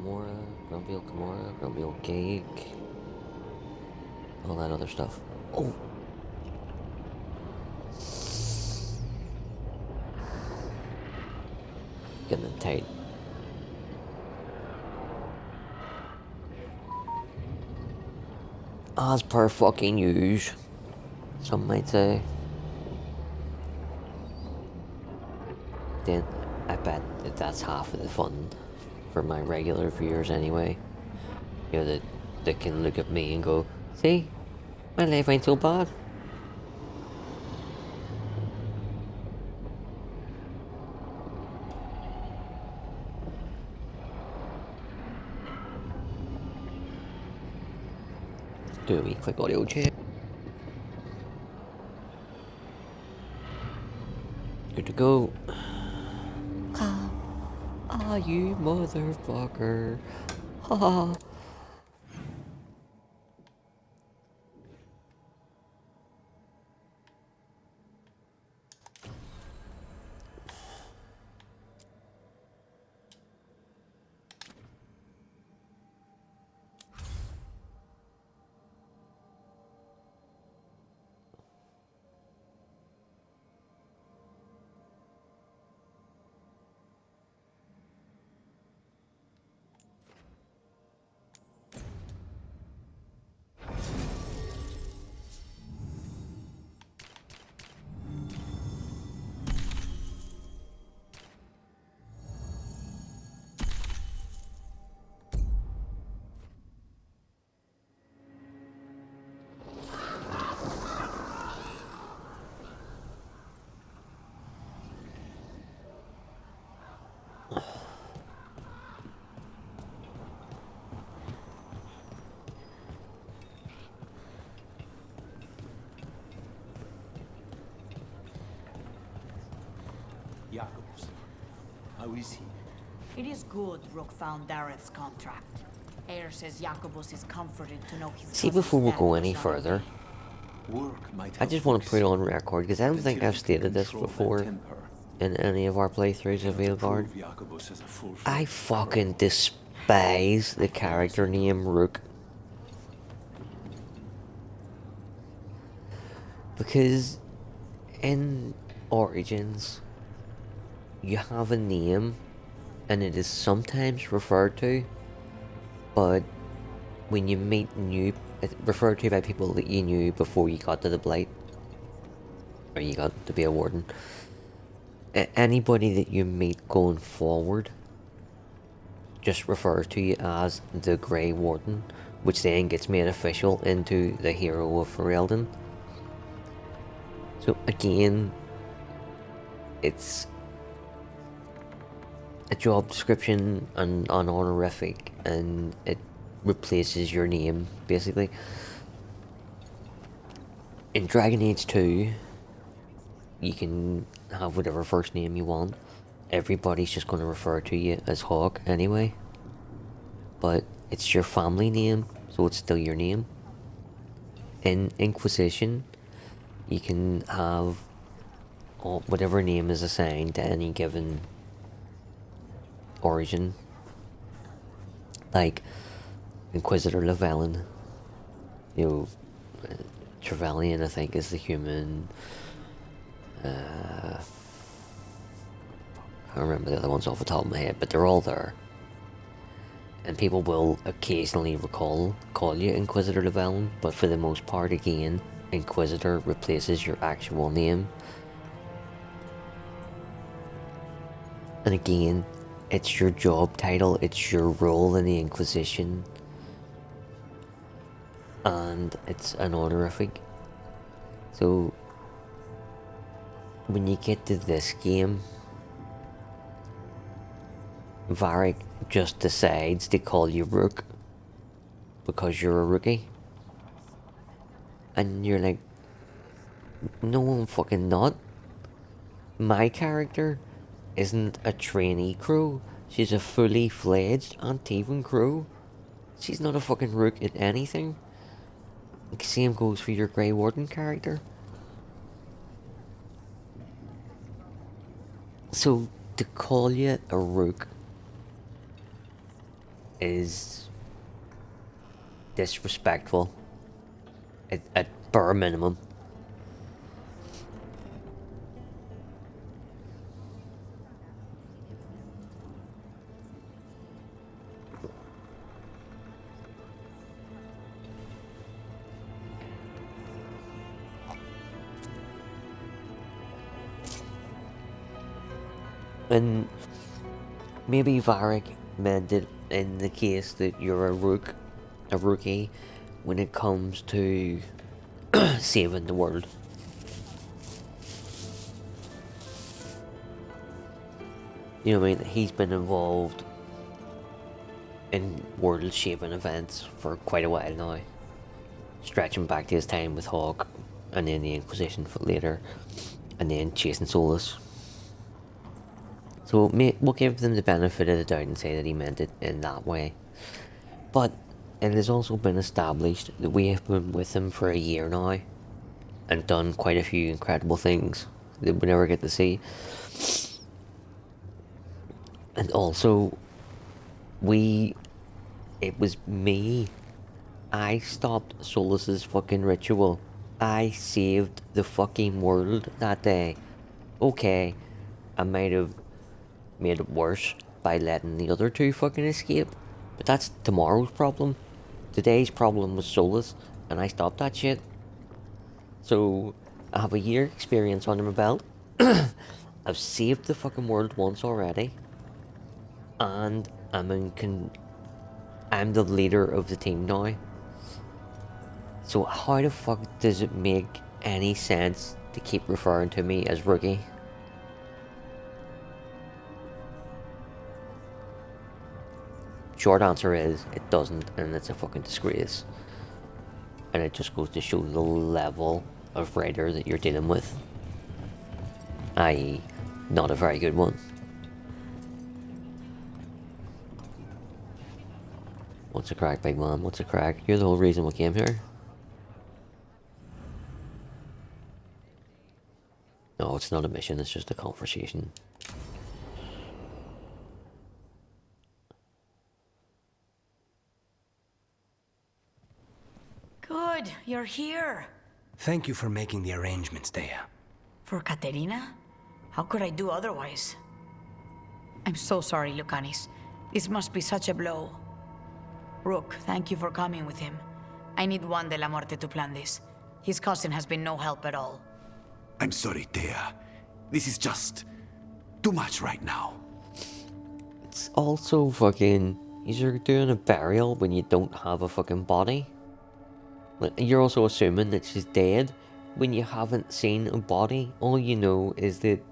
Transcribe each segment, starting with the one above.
Kimura, Grumpy old Kimura, Grumpy old Cake, all that other stuff. Oh! Getting it tight. As per fucking use, some might say. Then I bet that's half of the fun for my regular viewers anyway. You know, that they can look at me and go, see, my life ain't so bad. Do a wee quick audio check. Good to go. Ah, you motherfucker. Ha ha. Jacobus, how is he? It is good Rook found Dareth's contract. Eyre says Jacobus is comforted to know his See, cousin's before we death go was any not further, in vain. Work might I help just want to fix put it on record because I don't think until I've he can stated this control that before temper. in any of our playthroughs of Veilguard. Prove Jacobus as a full-fledged I fucking criminal. despise the character name Rook. Because in Origins, you have a name and it is sometimes referred to, but when you meet new, it's referred to by people that you knew before you got to the Blight, or you got to be a warden. Anybody that you meet going forward just refers to you as the Grey Warden, which then gets made official into the hero of Ferelden. So again, it's a job description and an honorific, and it replaces your name, basically. In Dragon Age 2, you can have whatever first name you want. Everybody's just going to refer to you as Hawk anyway. But it's your family name, so it's still your name. In Inquisition, you can have whatever name is assigned to any given origin. Like Inquisitor Llewellyn, you know, Trevelyan I think is the human. I can't remember the other ones off the top of my head, but they're all there. And people will occasionally call you Inquisitor Llewellyn, but for the most part, again, Inquisitor replaces your actual name. And again, it's your job title, it's your role in the Inquisition, and it's an honorific. So, when you get to this game, Varric just decides to call you Rook because you're a rookie. And you're like, no, I'm fucking not. My character isn't a trainee crew. She's a fully fledged Antivan crew. She's not a fucking rook at anything. Same goes for your Grey Warden character. So, to call you a rook is disrespectful at bare minimum. And maybe Varric meant it in the case that you're a rookie when it comes to saving the world. You know what I mean? He's been involved in world-shaping events for quite a while now, stretching back to his time with Hawk, and then the Inquisition for later, and then chasing Solus. So we'll give them the benefit of the doubt and say that he meant it in that way. But it has also been established that we have been with him for a year now and done quite a few incredible things that we never get to see. And also, it was me. I stopped Solus's fucking ritual. I saved the fucking world that day. Okay, I might have made it worse by letting the other two fucking escape, but that's tomorrow's problem. Today's problem was Solus, and I stopped that shit. So I have a year experience under my belt. I've saved the fucking world once already, and I'm the leader of the team now. So how the fuck does it make any sense to keep referring to me as rookie? Short answer is, it doesn't, and it's a fucking disgrace. And it just goes to show the level of writer that you're dealing with. I.e., not a very good one. What's a crack, big man? What's a crack? You're the whole reason we came here. No, it's not a mission, it's just a conversation. Good, you're here. Thank you for making the arrangements, Dea. For Katerina? How could I do otherwise? I'm so sorry, Lucanis. This must be such a blow. Rook, thank you for coming with him. I need Juan de la Muerte to plan this. His cousin has been no help at all. I'm sorry, Thea. This is just too much right now. It's also fucking... You're doing a burial when you don't have a fucking body. You're also assuming that she's dead when you haven't seen a body. All you know is that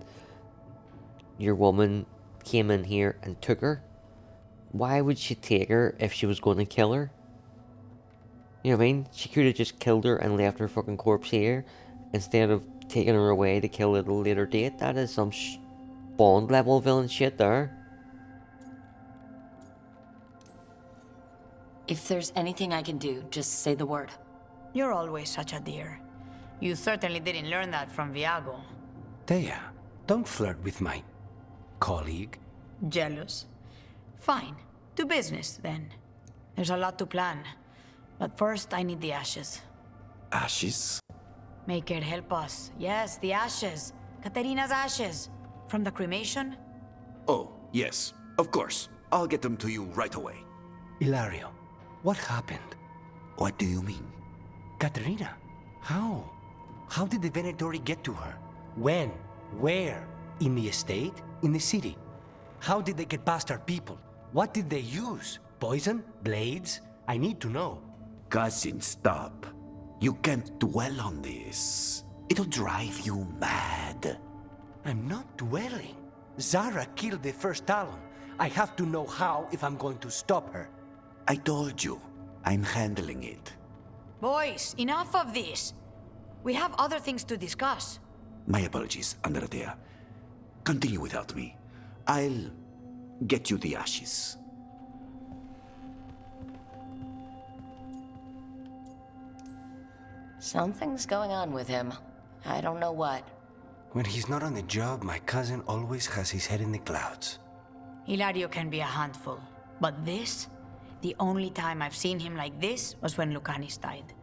your woman came in here and took her. Why would she take her if she was going to kill her? You know what I mean? She could have just killed her and left her fucking corpse here instead of taking her away to kill at a later date. That is some Bond level villain shit there. If there's anything I can do, just say the word. You're always such a dear. You certainly didn't learn that from Viago. Dea, don't flirt with my colleague. Jealous? Fine. To business, then. There's a lot to plan. But first, I need the ashes. Ashes? Make it help us. Yes, the ashes. Katerina's ashes. From the cremation? Oh, yes, of course. I'll get them to you right away. Ilario, what happened? What do you mean? Katerina, how? How did the Venatori get to her? When? Where? In the estate? In the city? How did they get past our people? What did they use? Poison? Blades? I need to know. Cousin, stop. You can't dwell on this. It'll drive you mad. I'm not dwelling. Zara killed the first Talon. I have to know how if I'm going to stop her. I told you, I'm handling it. Boys, enough of this. We have other things to discuss. My apologies, Andrea. Continue without me. I'll get you the ashes. Something's going on with him. I don't know what. When he's not on the job, my cousin always has his head in the clouds. Hilario can be a handful, but this? The only time I've seen him like this was when Lucanis died.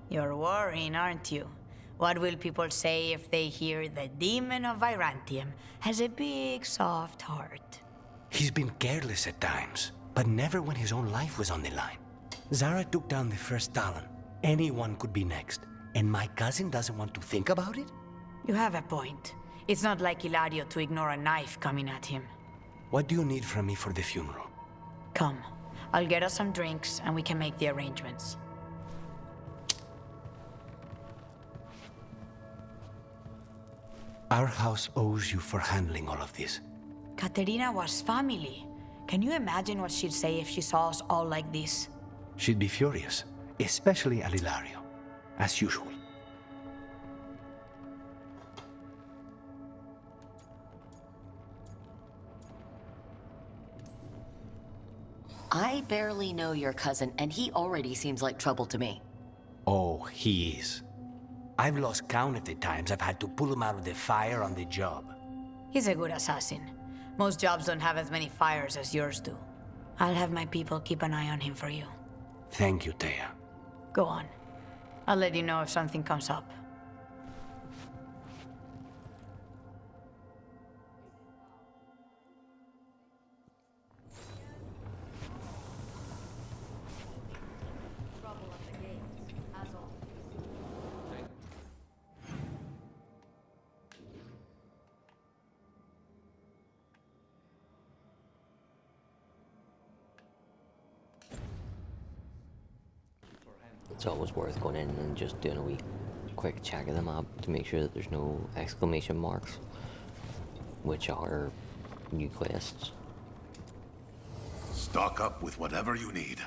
You're worrying, aren't you? What will people say if they hear the demon of Virantium has a big, soft heart? He's been careless at times, but never when his own life was on the line. Zara took down the first Talon. Anyone could be next. And my cousin doesn't want to think about it? You have a point. It's not like Hilario to ignore a knife coming at him. What do you need from me for the funeral? Come. I'll get us some drinks and we can make the arrangements. Our house owes you for handling all of this. Caterina was family. Can you imagine what she'd say if she saw us all like this? She'd be furious, especially at Hilario, as usual. I barely know your cousin, and he already seems like trouble to me. Oh, he is. I've lost count of the times I've had to pull him out of the fire on the job. He's a good assassin. Most jobs don't have as many fires as yours do. I'll have my people keep an eye on him for you. Thank you, Thea. Go on. I'll let you know if something comes up. It's always worth going in and just doing a wee quick check of the map to make sure that there's no exclamation marks, which are new quests. Stock up with whatever you need.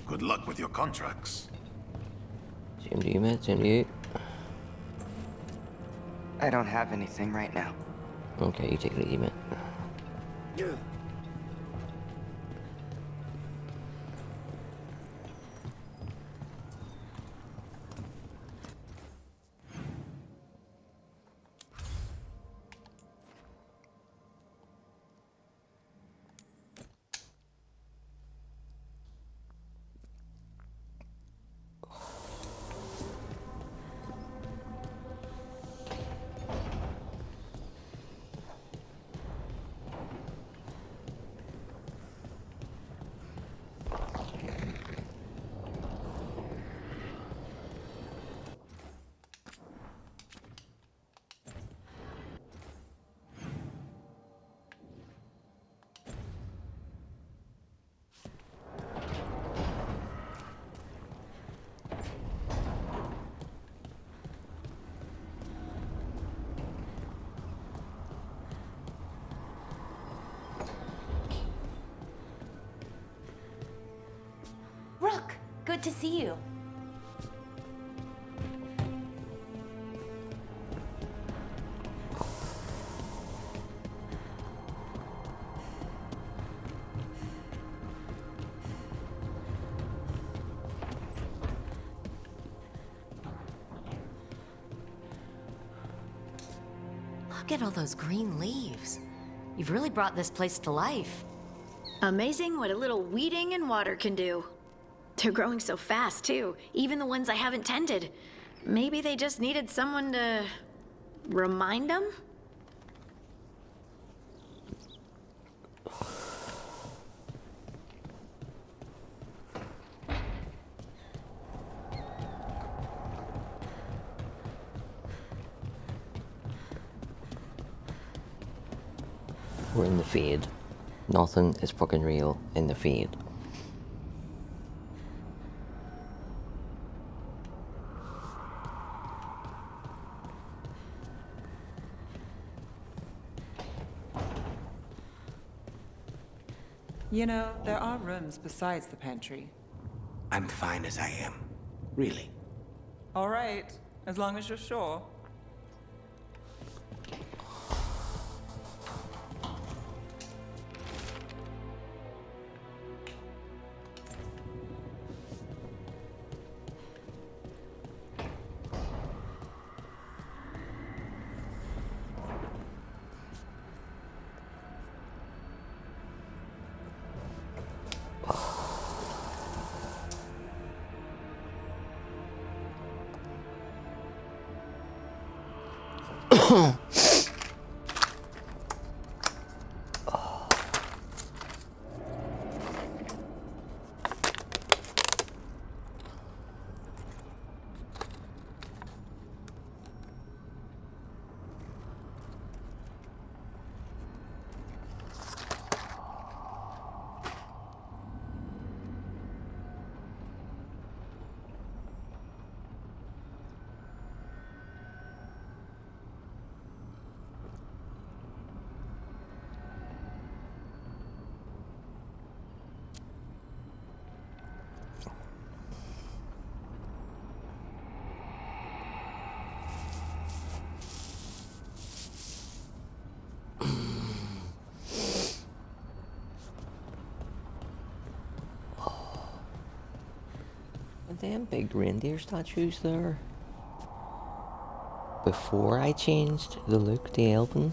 Good luck with your contracts. Same to you, mate. Same to you. I don't have anything right now. Okay, you take it easy, mate. Rook, good to see you. Look at all those green leaves. You've really brought this place to life. Amazing what a little weeding and water can do. They're growing so fast, too. Even the ones I haven't tended. Maybe they just needed someone to remind them? We're in the fade. Nothing is fucking real in the fade. You know, there are rooms besides the pantry. I'm fine as I am. Really. All right, as long as you're sure. Them big reindeer statues there. Before I changed the look to Elven,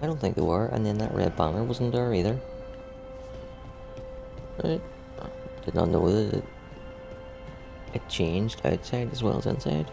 I don't think they were, and then that red banner wasn't there either. Right? Did not know that it changed outside as well as inside.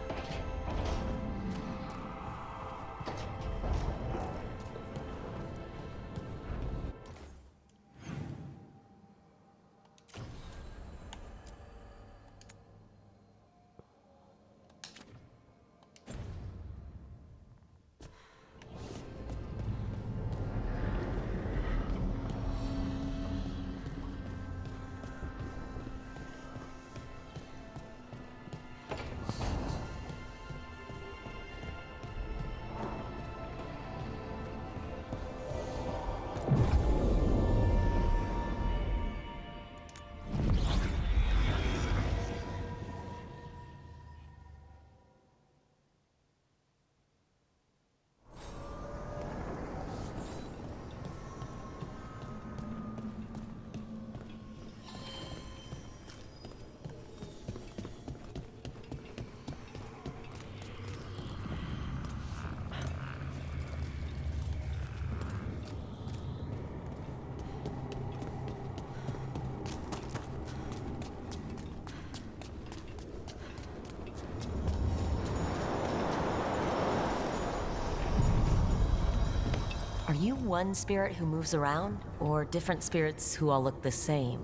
Are you one spirit who moves around, or different spirits who all look the same?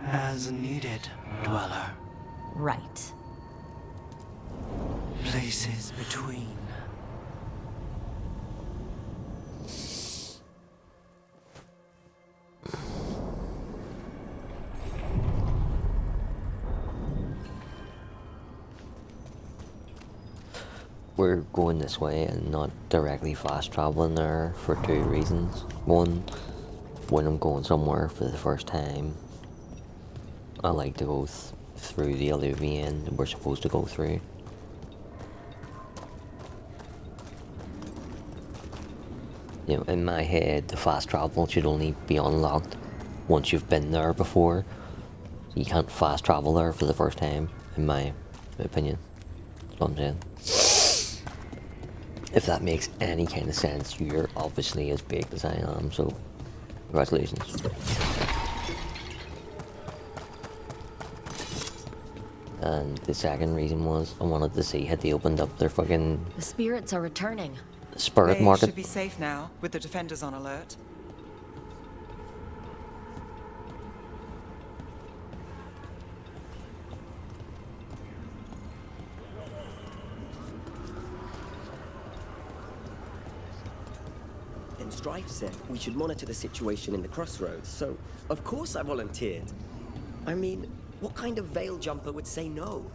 As needed, Dweller. Right. Places between. We're going this way and not directly fast traveling there for two reasons. One, when I'm going somewhere for the first time, I like to go through the alluvion that we're supposed to go through. You know, in my head, the fast travel should only be unlocked once you've been there before. You can't fast travel there for the first time, in my opinion. That's what I'm saying. If that makes any kind of sense, you're obviously as big as I am, so congratulations. And the second reason was I wanted to see had they opened up their fucking The spirits are returning. spirit They market. should be safe now, with the defenders on alert. Strife said we should monitor the situation in the crossroads, so of course I volunteered. I mean, what kind of veil jumper would say no?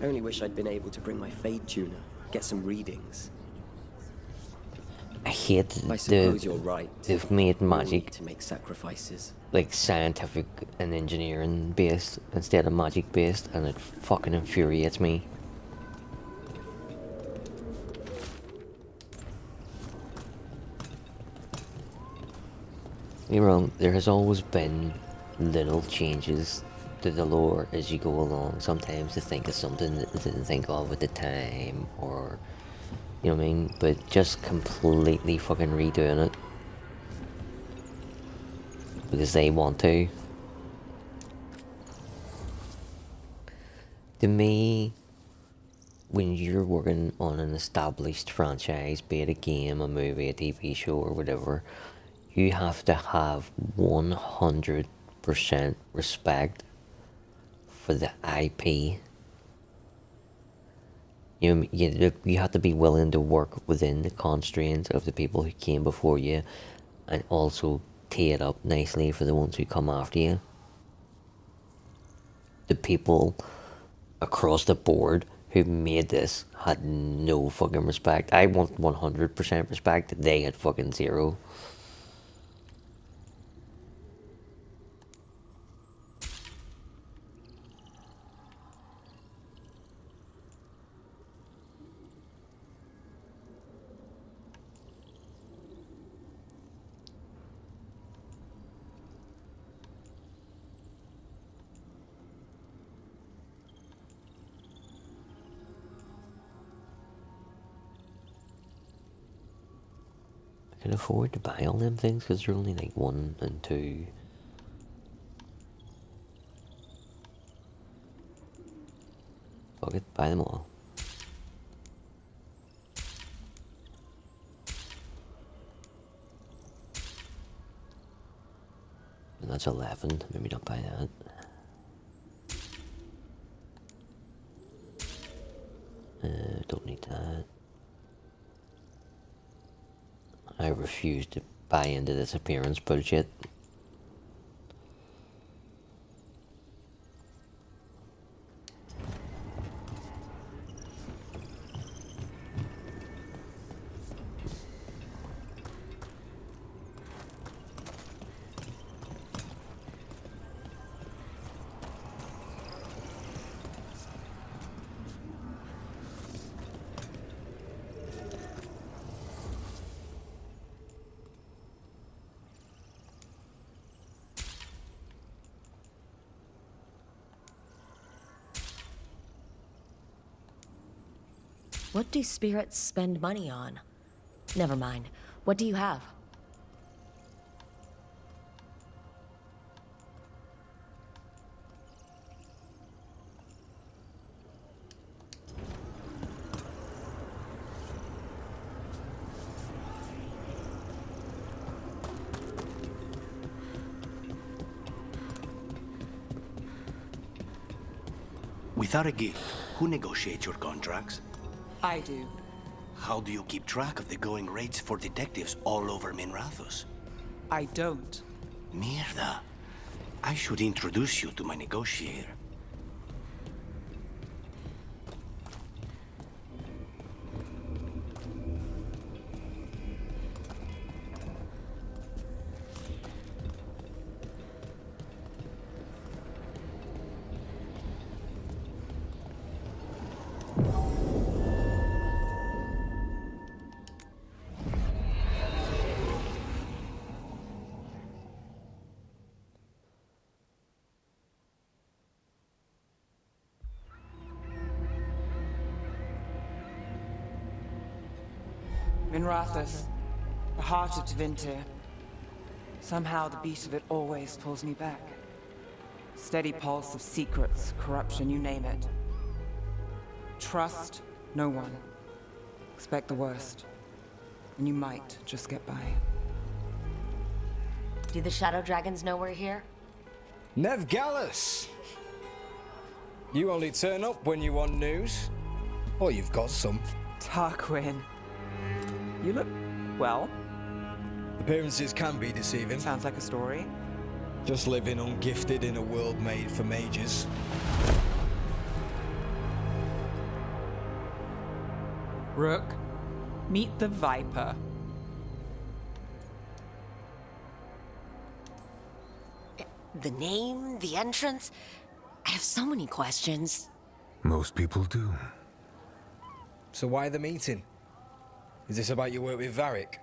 I only wish I'd been able to bring my fade tuner, get some readings. I hate I suppose you're right. they've made We all magic need to make sacrifices. like scientific and engineering based instead of magic based, and it fucking infuriates me. You're wrong, there has always been little changes to the lore as you go along. Sometimes you think of something that you didn't think of at the time, or you know what I mean? But just completely fucking redoing it because they want to. To me, when you're working on an established franchise, be it a game, a movie, a TV show, or whatever, you have to have 100% respect for the IP. You have to be willing to work within the constraints of the people who came before you, and also tee it up nicely for the ones who come after you. The people across the board who made this had no fucking respect. I want 100% respect. They had fucking zero. I can afford to buy all them things because they're only like 1 and 2. Fuck it, buy them all. And that's 11, maybe not buy that. Don't need that. I refuse to buy into this appearance bullshit. What do spirits spend money on? Never mind. What do you have? Without a guild, who negotiates your contracts? I do. How do you keep track of the going rates for detectives all over Minrathous? I don't. Mierda. I should introduce you to my negotiator. Minrathous, the heart of Tevinter. Somehow the beat of it always pulls me back. Steady pulse of secrets, corruption, you name it. Trust no one. Expect the worst. And you might just get by. Do the Shadow Dragons know we're here? Nev Gallus! You only turn up when you want news. Or you've got some. Tarquin. You look well. Appearances can be deceiving. Sounds like a story. Just living ungifted in a world made for mages. Rook, meet the Viper. The name, the entrance. I have so many questions. Most people do. So why the meeting? Is this about your work with Varric?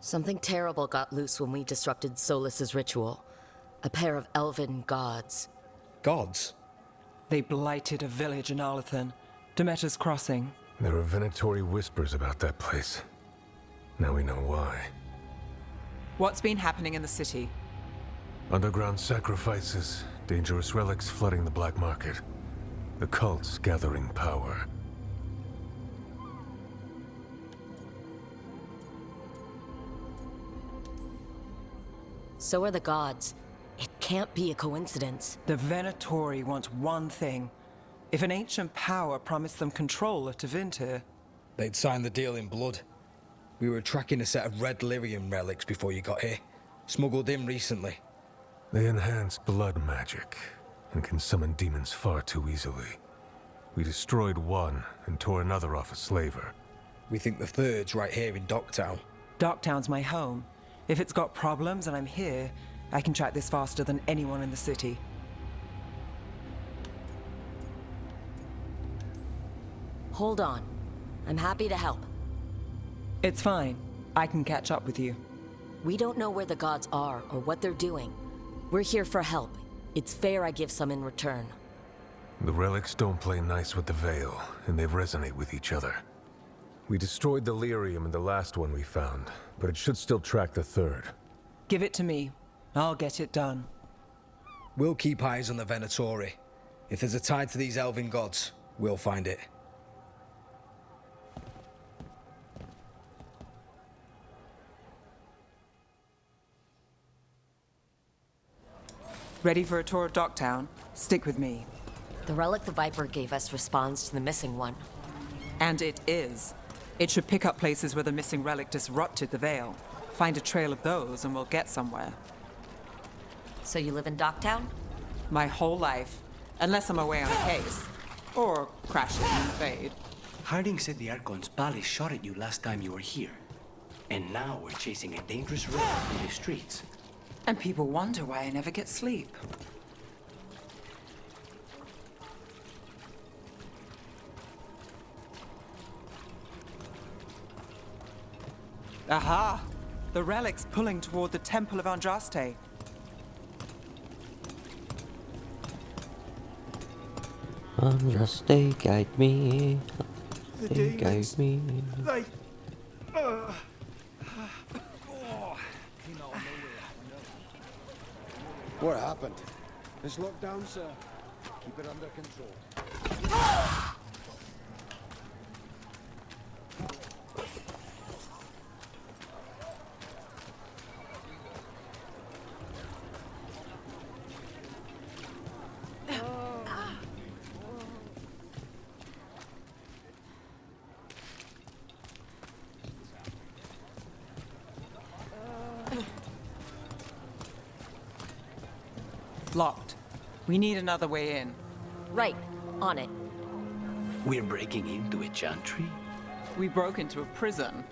Something terrible got loose when we disrupted Solus's ritual. A pair of elven gods. Gods? They blighted a village in Arlathan, Demeter's Crossing. There are venatory whispers about that place. Now we know why. What's been happening in the city? Underground sacrifices, dangerous relics flooding the black market. The cults gathering power. So are the gods. It can't be a coincidence. The Venatori want one thing. If an ancient power promised them control of Tevinter, They'd signed the deal in blood. We were tracking a set of red lyrium relics before you got here. Smuggled in recently. They enhance blood magic and can summon demons far too easily. We destroyed one and tore another off a slaver. We think the third's right here in Docktown. Docktown's my home. If it's got problems and I'm here, I can track this faster than anyone in the city. Hold on. I'm happy to help. It's fine. I can catch up with you. We don't know where the gods are or what they're doing. We're here for help. It's fair I give some in return. The relics don't play nice with the Veil, and they resonate with each other. We destroyed the lyrium in the last one we found, but it should still track the third. Give it to me. I'll get it done. We'll keep eyes on the Venatori. If there's a tie to these elven gods, we'll find it. Ready for a tour of Docktown? Stick with me. The relic the Viper gave us responds to the missing one. And it is. It should pick up places where the missing relic disrupted the Veil. Find a trail of those and we'll get somewhere. So you live in Docktown? My whole life. Unless I'm away on a case. Or crashing in the fade. Harding said the Archon's Bally shot at you last time you were here. And now we're chasing a dangerous relic through the streets. And people wonder why I never get sleep. Aha! The relic's pulling toward the Temple of Andraste. Andraste, guide me. They guide me. What happened? It's locked down, sir. Keep it under control. Locked. We need another way in. Right. On it. We're breaking into a chantry? We broke into a prison.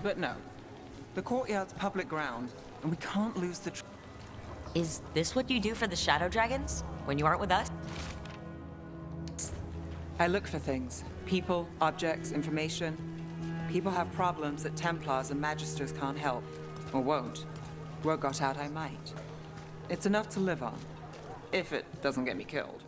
But no. The courtyard's public ground, and we can't lose the Is this what you do for the Shadow Dragons? When you aren't with us? I look for things. People, objects, information. People have problems that Templars and Magisters can't help. Or won't. Word got out I might. It's enough to live on. If it doesn't get me killed.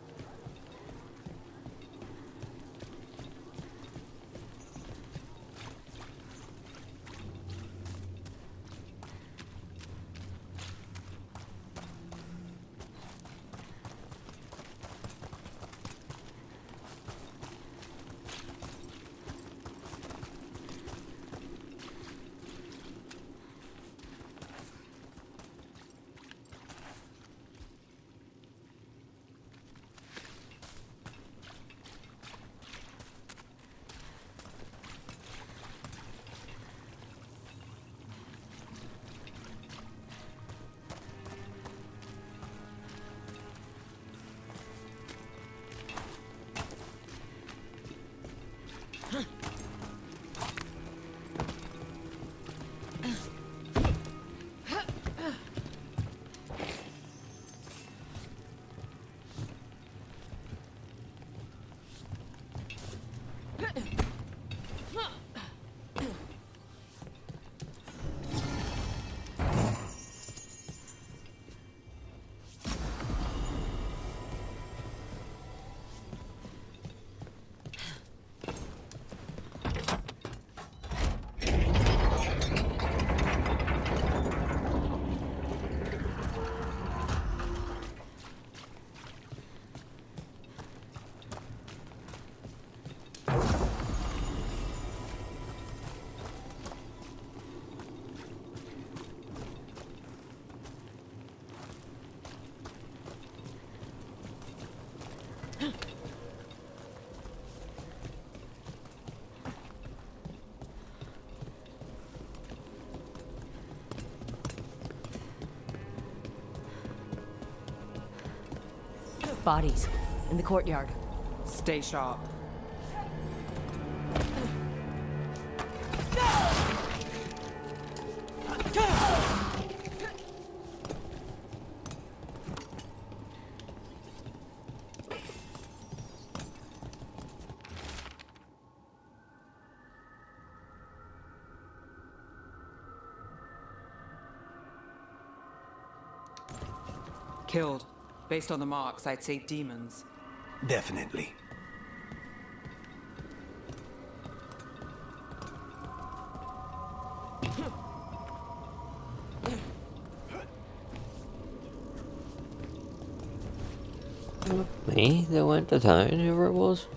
Bodies. In the courtyard. Stay sharp. Killed. Based on the marks, I'd say demons. Definitely. Me that went to town, whoever it was.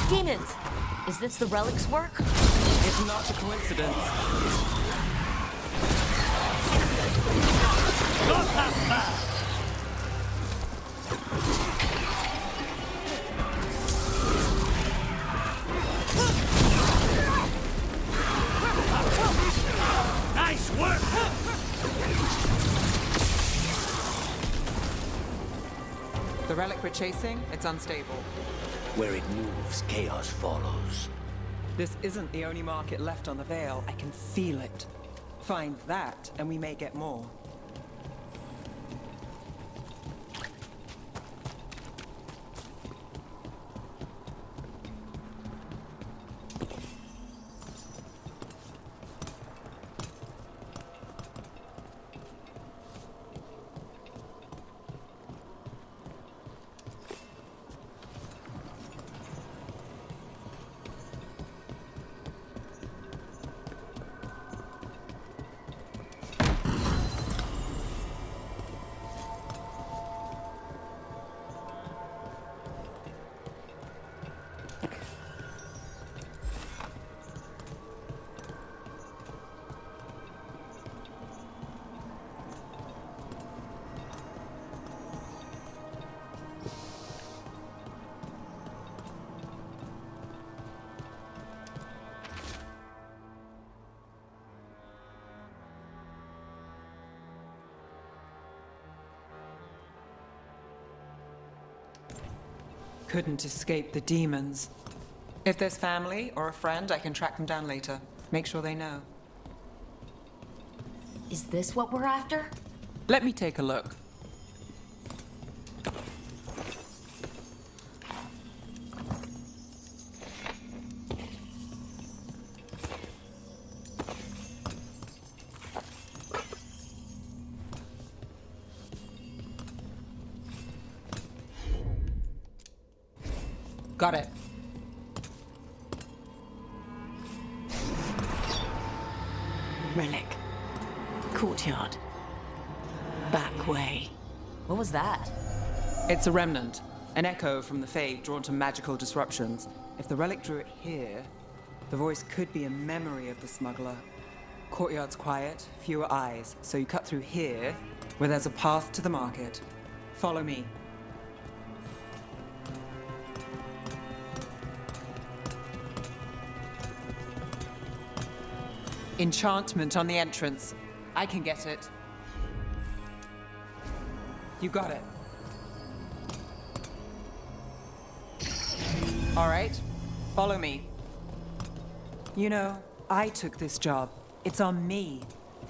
Demons! Is this the relic's work? It's not a coincidence. Not that fast! Nice work! The relic we're chasing, it's unstable. Where it moves, chaos follows. This isn't the only market left on the Veil. I can feel it. Find that, and we may get more. Couldn't escape the demons. If there's family or a friend, I can track them down later. Make sure they know. Is this what we're after? Let me take a look. Got it. Relic. Courtyard. Back way. What was that? It's a remnant. An echo from the Fade drawn to magical disruptions. If the relic drew it here, the voice could be a memory of the smuggler. Courtyard's quiet, fewer eyes, so you cut through here, where there's a path to the market. Follow me. Enchantment on the entrance. I can get it. You got it. All right, follow me. You know, I took this job. It's on me.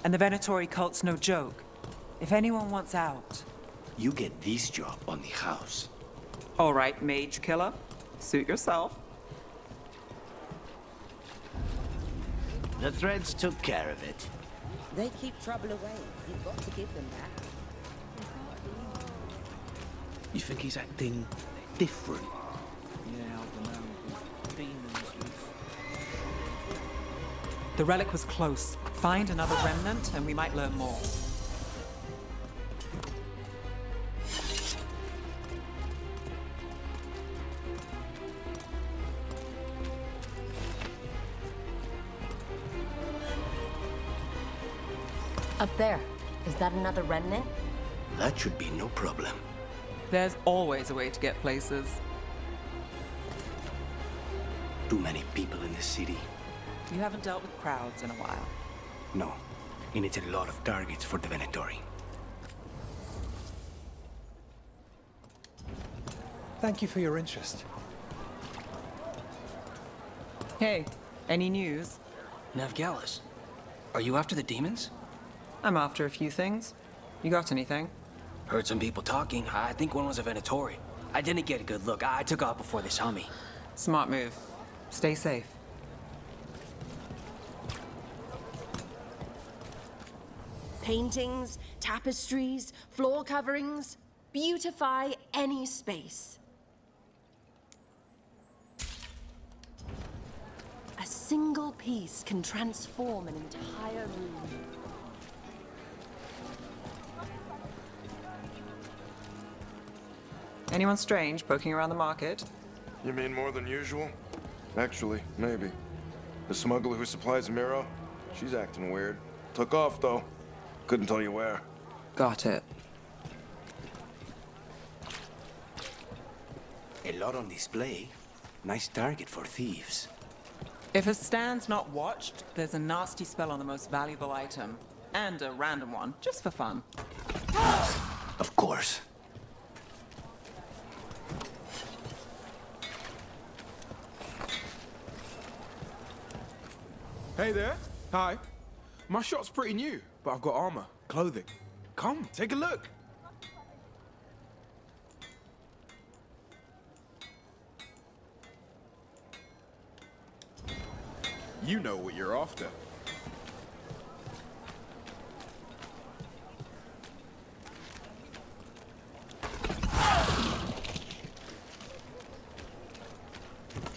And the Venatori cult's no joke. If anyone wants out... You get this job on the house. All right, mage killer. Suit yourself. The threads took care of it. They keep trouble away. You've got to give them that. You think he's acting different? Yeah, I don't know. Demons. The relic was close. Find another remnant, and we might learn more. Up there. Is that another remnant? That should be no problem. There's always a way to get places. Too many people in the city. You haven't dealt with crowds in a while. No. And it's a lot of targets for the Venatori. Thank you for your interest. Hey, any news? Navgalis, are you after the demons? I'm after a few things. You got anything? Heard some people talking. I think one was a Venatori. I didn't get a good look. I took off before they saw me. Smart move. Stay safe. Paintings, tapestries, floor coverings. Beautify any space. A single piece can transform an entire room. Anyone strange poking around the market? You mean more than usual? Actually, maybe. The smuggler who supplies Miro, she's acting weird. Took off, though. Couldn't tell you where. Got it. A lot on display. Nice target for thieves. If a stand's not watched, there's a nasty spell on the most valuable item. And a random one, just for fun. Of course. Hey there. Hi. My shop's pretty new, but I've got armor, clothing. Come, take a look. You know what you're after.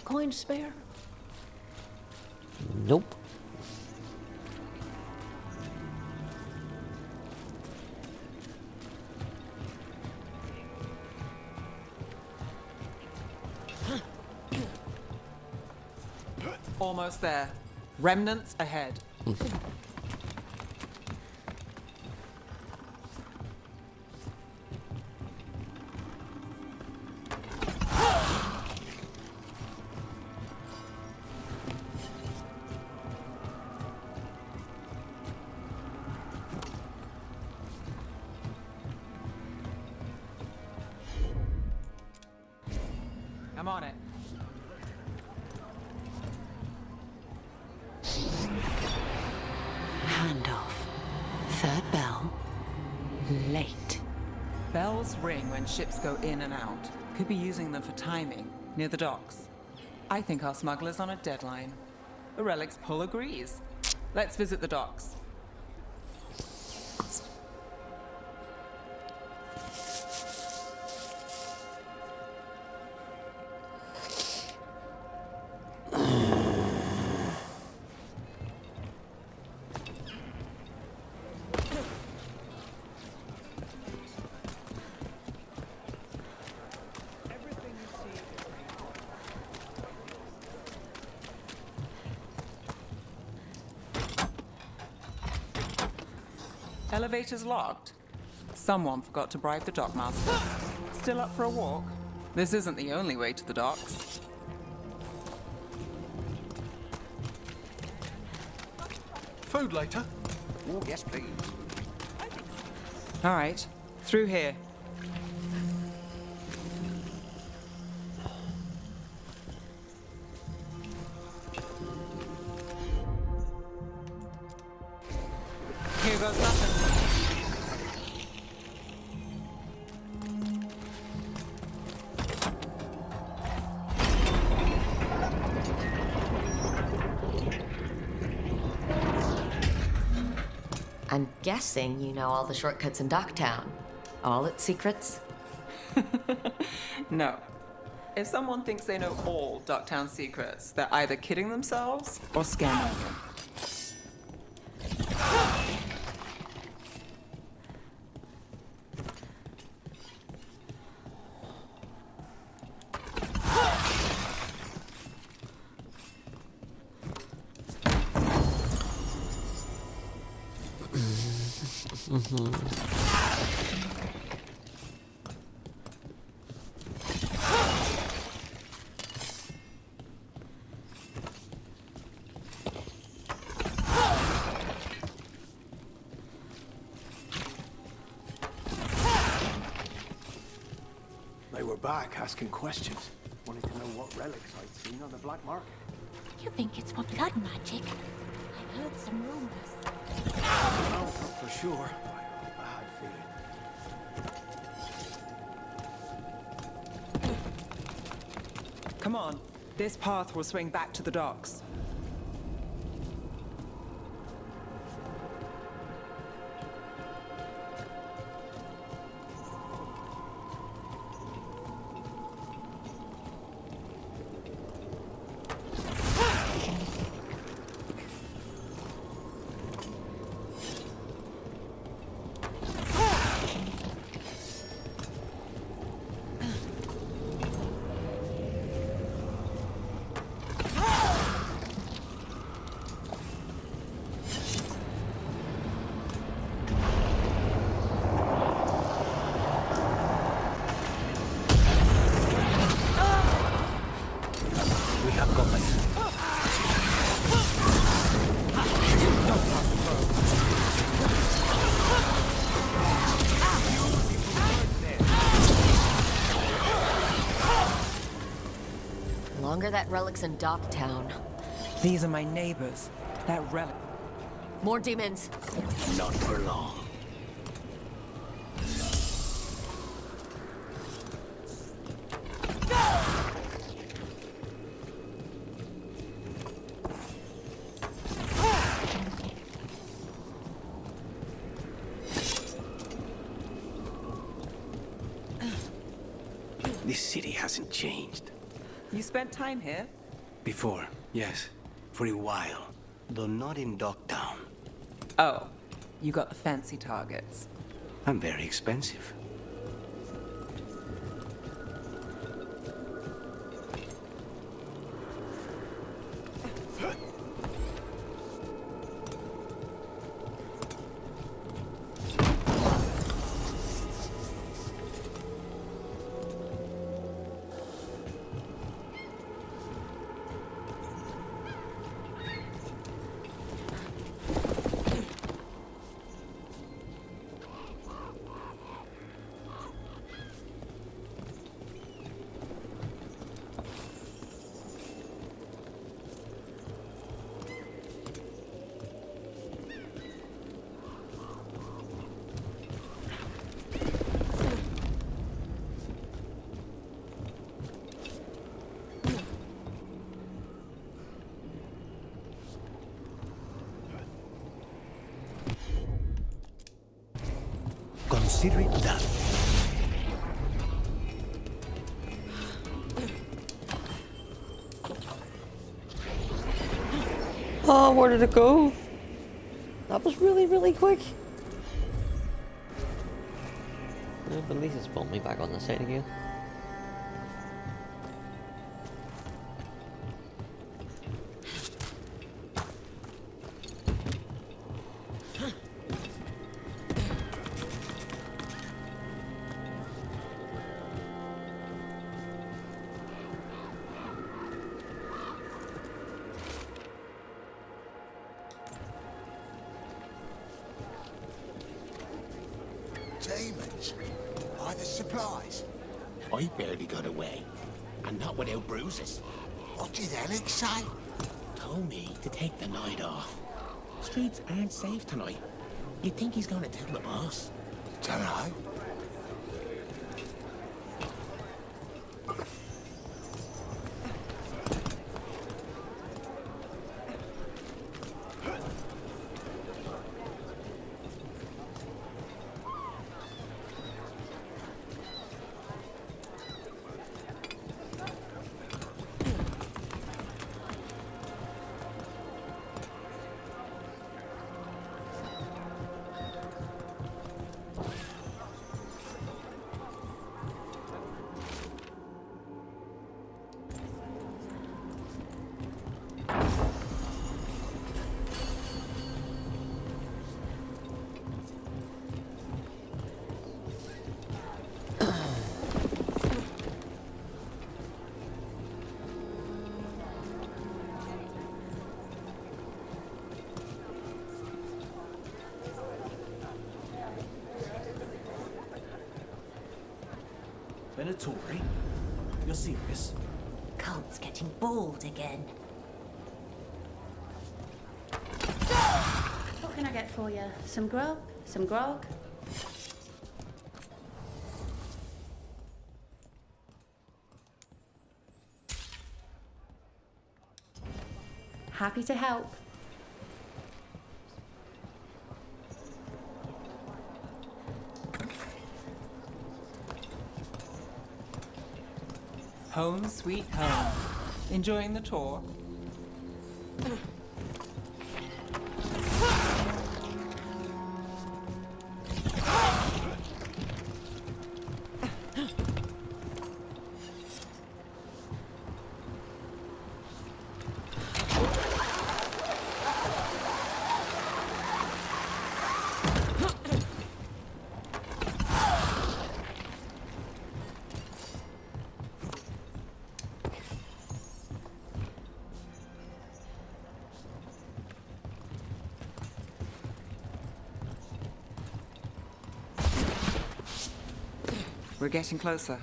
Coin to spare? Nope. Almost there. Remnants ahead. I'm on it. Handoff. Third bell. Late. Bells ring when ships go in and out. Could be using them for timing, near the docks. I think our smuggler's on a deadline. The relic's pull agrees. Let's visit the docks. Elevator's locked. Someone forgot to bribe the dockmaster. Still up for a walk? This isn't the only way to the docks. Food later? Oh, yes, please. All right, through here. Here goes nothing. I'm guessing you know all the shortcuts in Docktown. All its secrets? No. If someone thinks they know all Docktown secrets, they're either kidding themselves or scamming you. They were back asking questions. Wanted to know what relics I'd seen on the black market. You think it's for blood magic? I heard some rumors. No, not for sure. I have a bad feeling. Come on. This path will swing back to the docks. Longer that relic's in Docktown. These are my neighbors. That relic. More demons. Not for long. This city hasn't changed. You spent time here? Before, yes. For a while. Though not in Docktown. Oh, you got the fancy targets. I'm very expensive. Consider it done. Oh, where did it go? That was really, really quick. But at least it's pulled me back on the side again. Demons? Are the supplies? I barely got away. And not without bruises. What did Alex say? Told me to take the night off. Streets aren't safe tonight. You think he's gonna tell the boss? Dunno. Venatori? You're serious? Cult's getting bold again. What can I get for you? Some grub? Some grog? Happy to help. Home sweet home. Enjoying the tour? We're getting closer.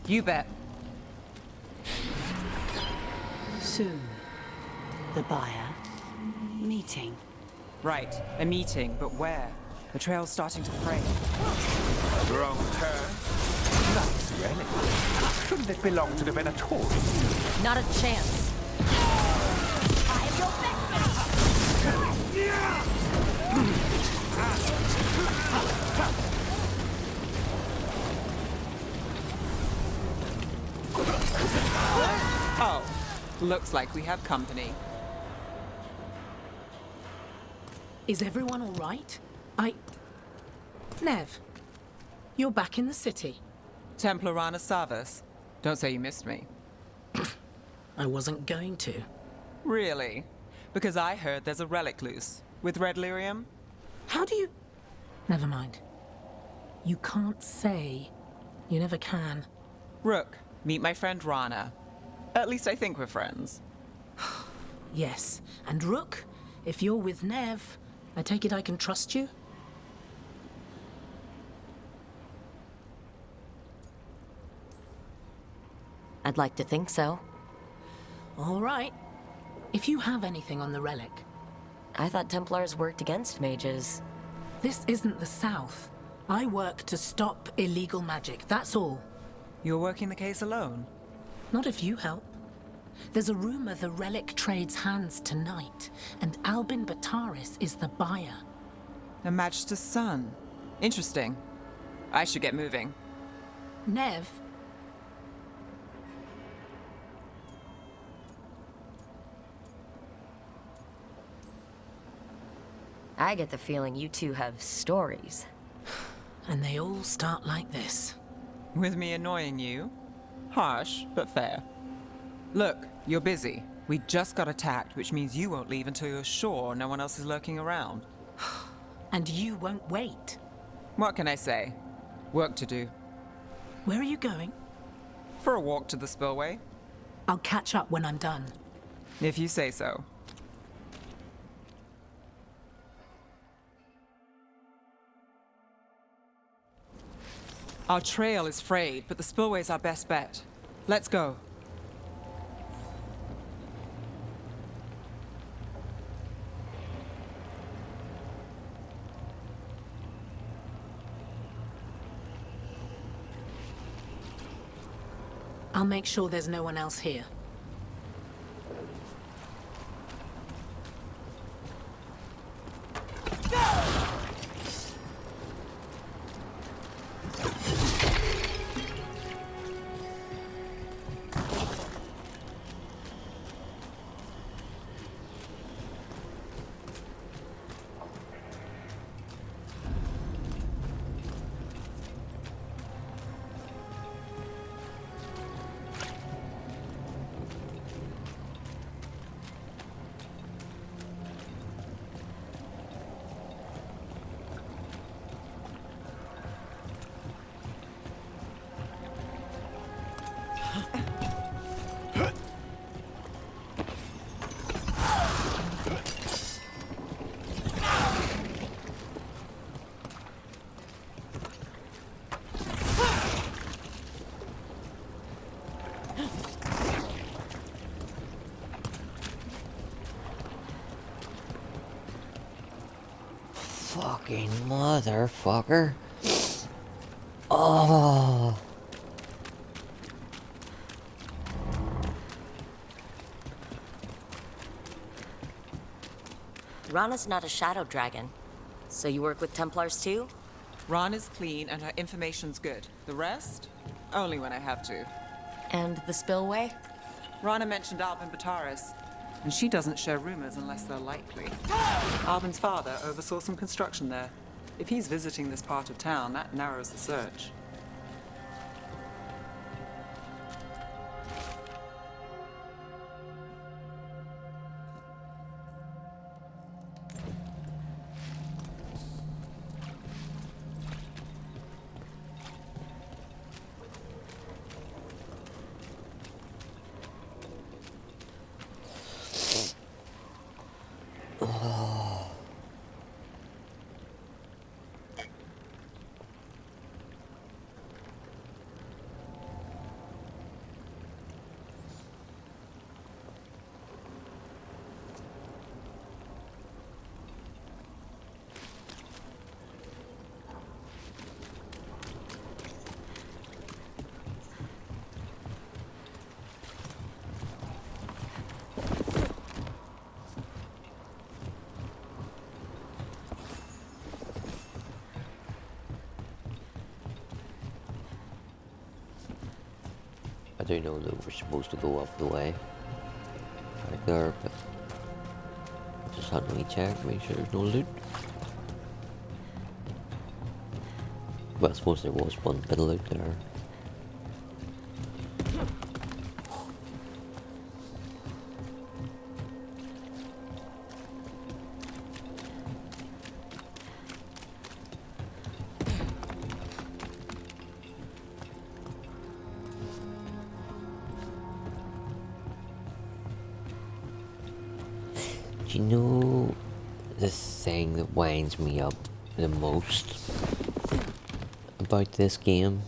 You bet. Soon, the buyer meeting. Right, a meeting, but where? The trail's starting to fray. Wrong turn. Nice relic. Shouldn't it belong to the Venatori? Not a chance. Oh, looks like we have company. Is everyone all right? Nev, you're back in the city. Templar Rana Savas. Don't say you missed me. I wasn't going to. Really? Because I heard there's a relic loose. With red lyrium? How do you... Never mind. You can't say. You never can. Rook, meet my friend Rana. At least I think we're friends. Yes, and Rook, if you're with Nev, I take it I can trust you? I'd like to think so. All right. If you have anything on the relic. I thought Templars worked against mages. This isn't the South. I work to stop illegal magic, that's all. You're working the case alone? Not if you help. There's a rumor the relic trades hands tonight, and Albin Bataris is the buyer. A Magister's son. Interesting. I should get moving. Nev? I get the feeling you two have stories. And they all start like this. With me annoying you? Harsh, but fair. Look, you're busy. We just got attacked, which means you won't leave until you're sure no one else is lurking around. And you won't wait. What can I say? Work to do. Where are you going? For a walk to the spillway. I'll catch up when I'm done. If you say so. Our trail is frayed, but the spillway's our best bet. Let's go. I'll make sure there's no one else here. Fucking motherfucker. Oh. Rana's not a shadow dragon. So you work with Templars too? Rana's clean and her information's good. The rest? Only when I have to. And the spillway? Rana mentioned Albin Bataris, and she doesn't share rumors unless they're likely. Albin's father oversaw some construction there. If he's visiting this part of town, that narrows the search. I do know that we're supposed to go up the way. Right there, but just had to check, make sure there's no loot. Well, I suppose there was one bit of loot there. Do you know the thing that winds me up the most about this game?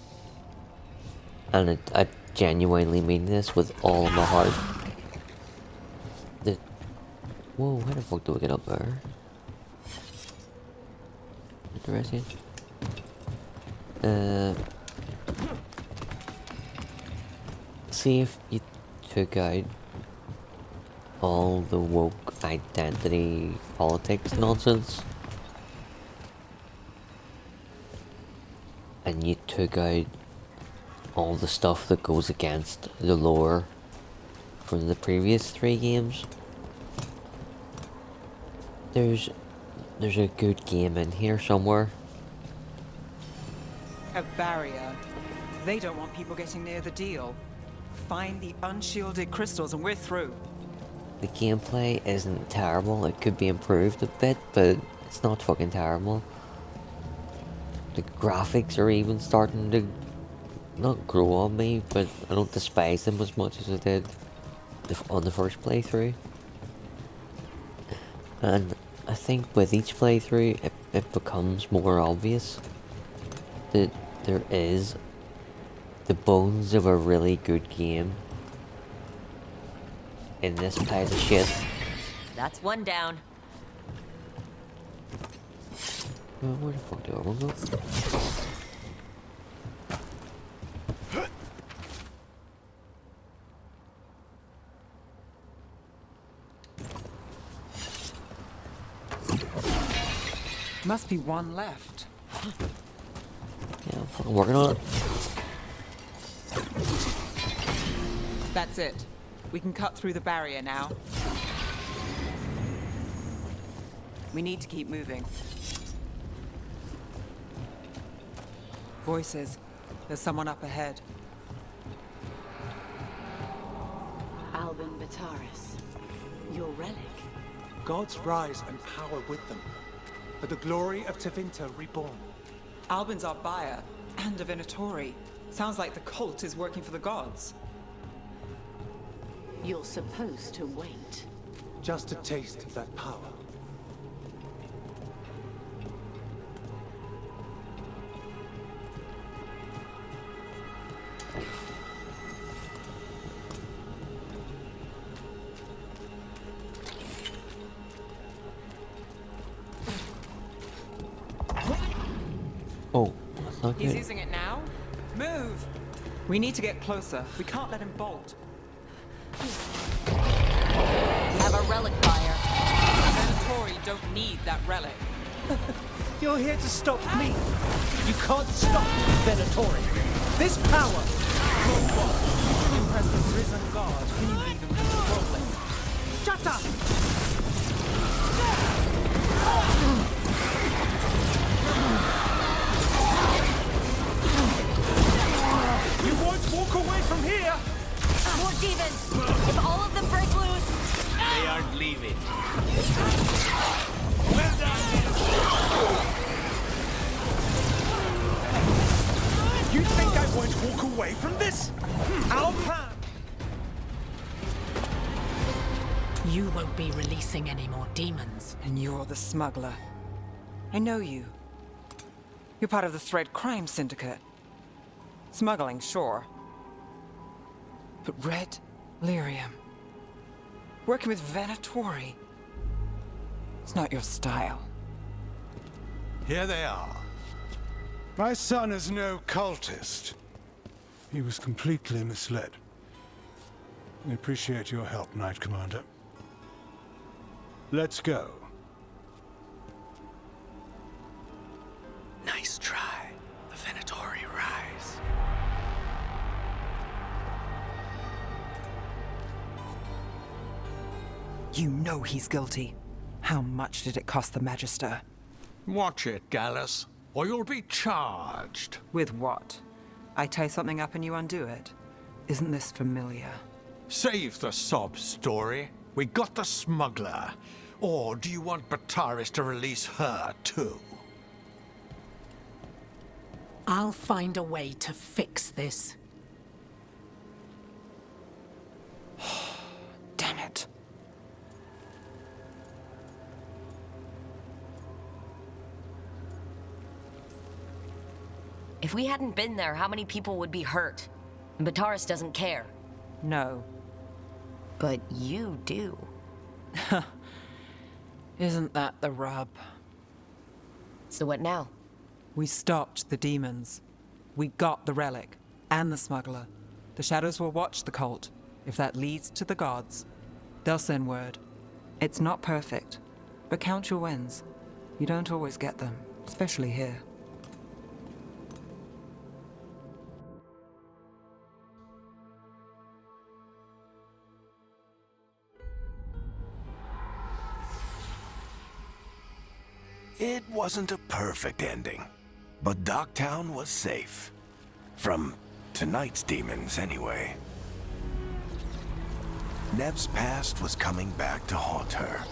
And I genuinely mean this with all of my heart. Whoa, how the fuck do we get up there? Interesting. See if you took out all the woke identity politics nonsense and you took out all the stuff that goes against the lore from the previous 3 games, there's a good game in here somewhere. A barrier. They don't want people getting near the deal. Find the unshielded crystals and we're through. The gameplay isn't terrible. It could be improved a bit, but it's not fucking terrible. The graphics are even starting to not grow on me, but I don't despise them as much as I did on the first playthrough. And I think with each playthrough, it becomes more obvious that there is the bones of a really good game in this pile of shit. That's one down. Well, where the fuck do I want to go? Must be one left. Yeah, I'm fucking working on it. That's it. We can cut through the barrier now. We need to keep moving. Voices. There's someone up ahead. Albin Bataris, your relic. Gods rise and power with them. For the glory of Tevinter reborn. Albin's our buyer, and a Venatori. Sounds like the cult is working for the gods. You're supposed to wait. Just a taste of that power. not He's good. using it now? Move! We need to get closer. We can't let him bolt. You have a relic fire. Venatori don't need that relic. You're here to stop me. You can't stop Venatori. This power. To impress the risen god, can you leave him to control it? Shut up! You won't walk away from here! More demons! If all of them break loose... They aren't leaving. You think I won't walk away from this? Our plan! You won't be releasing any more demons. And you're the smuggler. I know you. You're part of the Thread crime syndicate. Smuggling, sure. But red lyrium. Working with Venatori. It's not your style. Here they are. My son is no cultist. He was completely misled. We appreciate your help, Knight Commander. Let's go. Nice try. The Venatori rise. You know he's guilty. How much did it cost the Magister? Watch it, Gallus, or you'll be charged. With what? I tie something up and you undo it. Isn't this familiar? Save the sob story. We got the smuggler. Or do you want Bataris to release her, too? I'll find a way to fix this. Damn it. If we hadn't been there, how many people would be hurt? And Bataris doesn't care. No. But you do. Isn't that the rub? So what now? We stopped the demons. We got the relic. And the smuggler. The shadows will watch the cult. If that leads to the gods, they'll send word. It's not perfect, but count your wins. You don't always get them, especially here. It wasn't a perfect ending, but Docktown was safe. From tonight's demons, anyway. Nev's past was coming back to haunt her.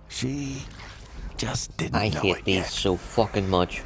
She just didn't I know hate it these yet. so fucking much.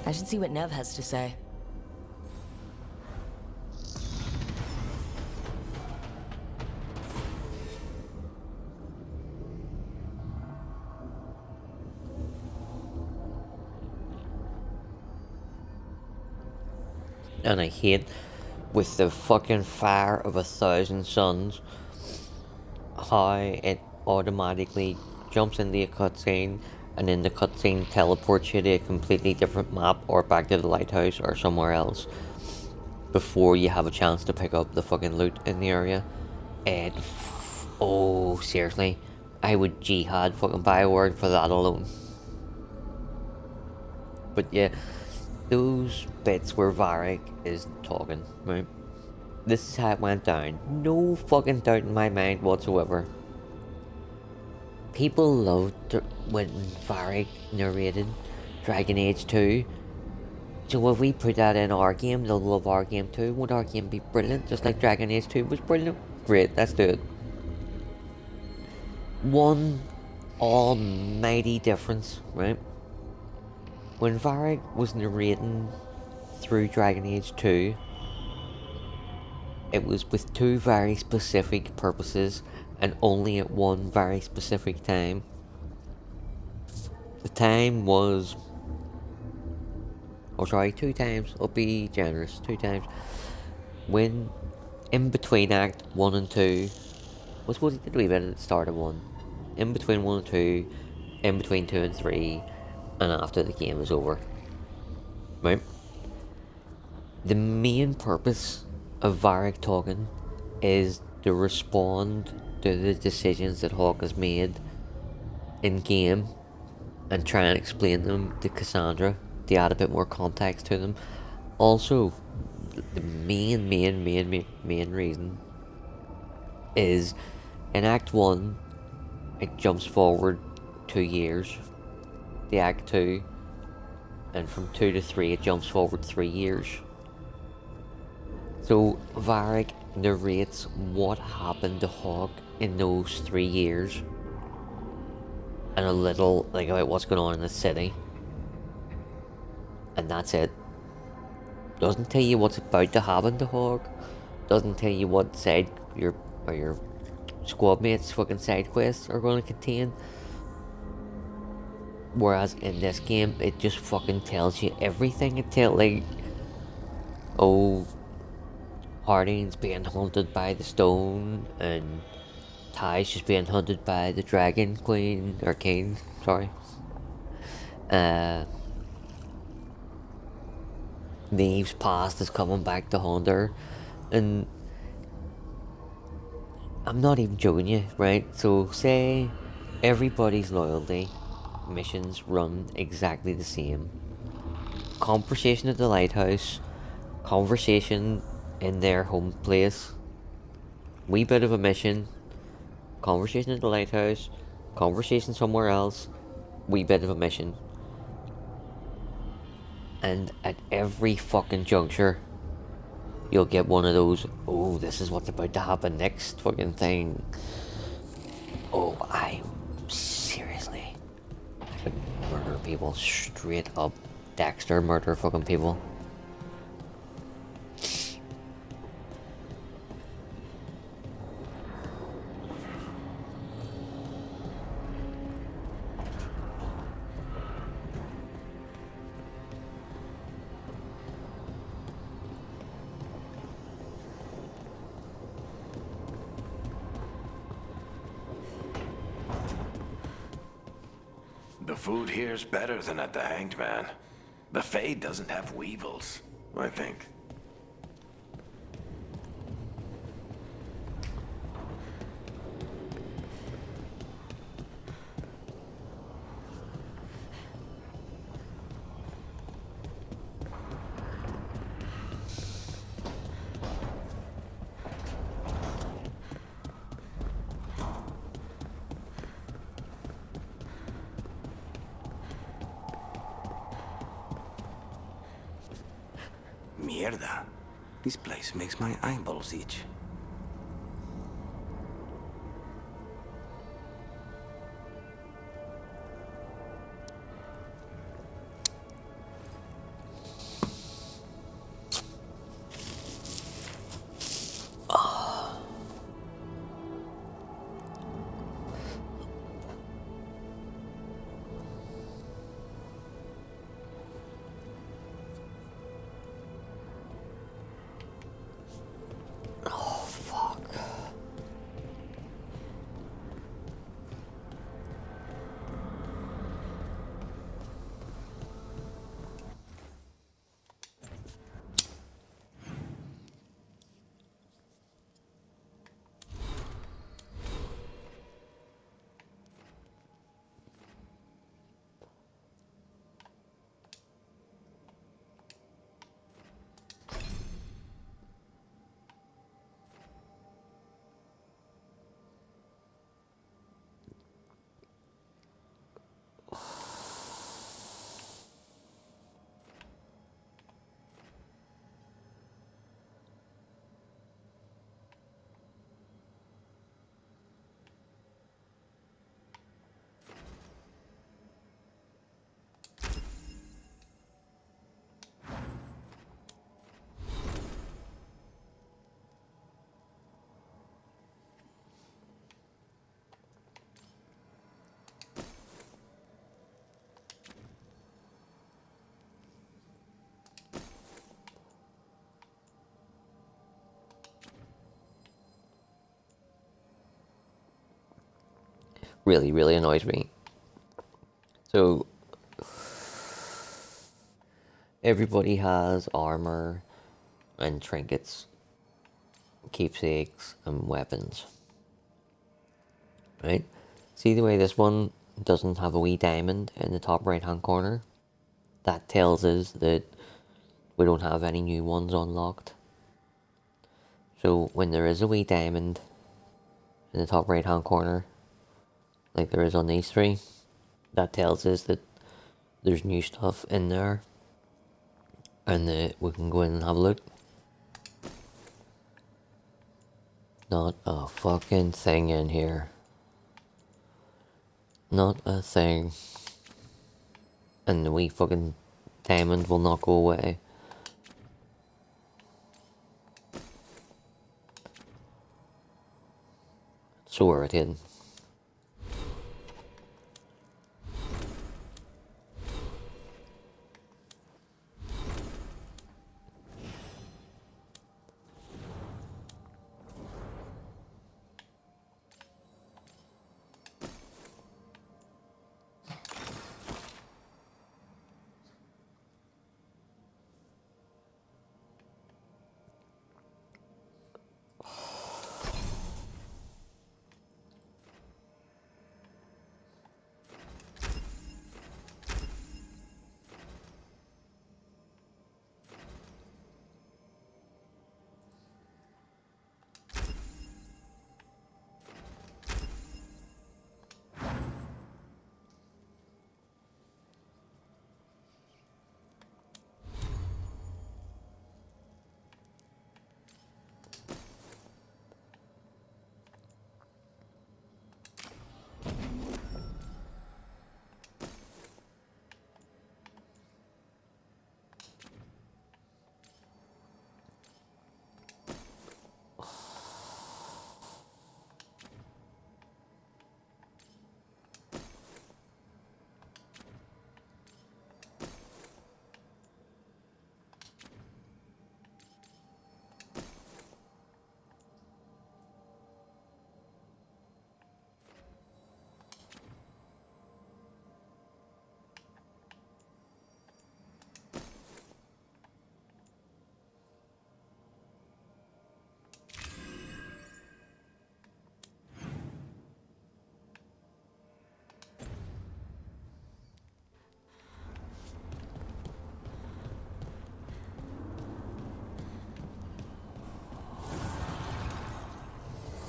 I should see what Nev has to say. And I hate, with the fucking fire of 1,000 suns, how it automatically jumps into a cutscene, and then the cutscene teleports you to a completely different map, or back to the lighthouse, or somewhere else, before you have a chance to pick up the fucking loot in the area. And, oh, seriously, I would jihad fucking Bioware for that alone. But yeah, those bits where Varric is talking, right? This is how it went down. No fucking doubt in my mind whatsoever. People loved when Varric narrated Dragon Age 2. So if we put that in our game, they'll love our game too. Would our game be brilliant? Just like Dragon Age 2 was brilliant? Great, let's do it. One almighty difference, right? when Varric was narrating through Dragon Age 2, it was with two very specific purposes and only at one very specific time. The time was... oh sorry, 2 times. I'll be generous. 2 times. When in between Act 1 and 2... I suppose he did a wee bit at the start of 1. In between 1 and 2, in between 2 and 3, and after the game is over. Right? The main purpose of Varric talking is to respond to the decisions that Hawke has made in game and try and explain them to Cassandra to add a bit more context to them. Also, the main reason is in Act 1 it jumps forward 2 years. The Act 2, and from 2 to 3 it jumps forward 3 years. So Varric narrates what happened to Hawke in those 3 years, and a little like about what's going on in the city, and that's it. Doesn't tell you what's about to happen to Hawke. Doesn't tell you what side your squad mates' fucking side quests are going to contain. Whereas in this game, it just fucking tells you everything. It tells, like, oh, Hardine's being hunted by the stone, and Ty's just being hunted by the dragon queen, or king, sorry. Neve's past is coming back to haunt her, and I'm not even joking you, right? So say everybody's loyalty missions run exactly the same. Conversation at the lighthouse, conversation in their home place, wee bit of a mission, conversation at the lighthouse, conversation somewhere else, wee bit of a mission. And at every fucking juncture, you'll get one of those, oh, this is what's about to happen next fucking thing. Oh, seriously, I could murder people straight up. Dexter murder fucking people. The food here's better than at the Hanged Man. The Fade doesn't have weevils, I think. Mierda. This place makes my eyeballs itch. really annoys me. So everybody has armor and trinkets, keepsakes and weapons, right? See the way this one doesn't have a wee diamond in the top right hand corner? That tells us that we don't have any new ones unlocked. So when there is a wee diamond in the top right hand corner, like there is on these three, that tells us that there's new stuff in there and that we can go in and have a look. Not a fucking thing in here. Not a thing. And the wee fucking diamond will not go away. So irritating.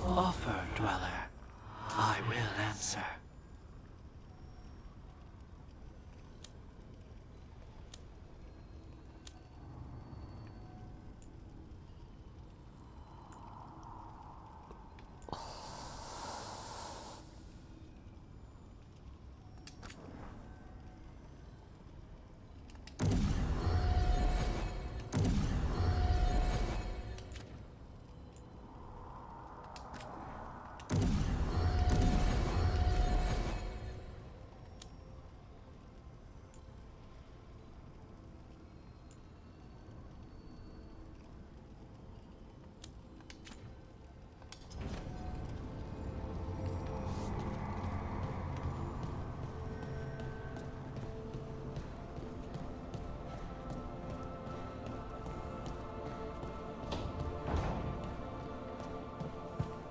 Offer, dweller. I will answer.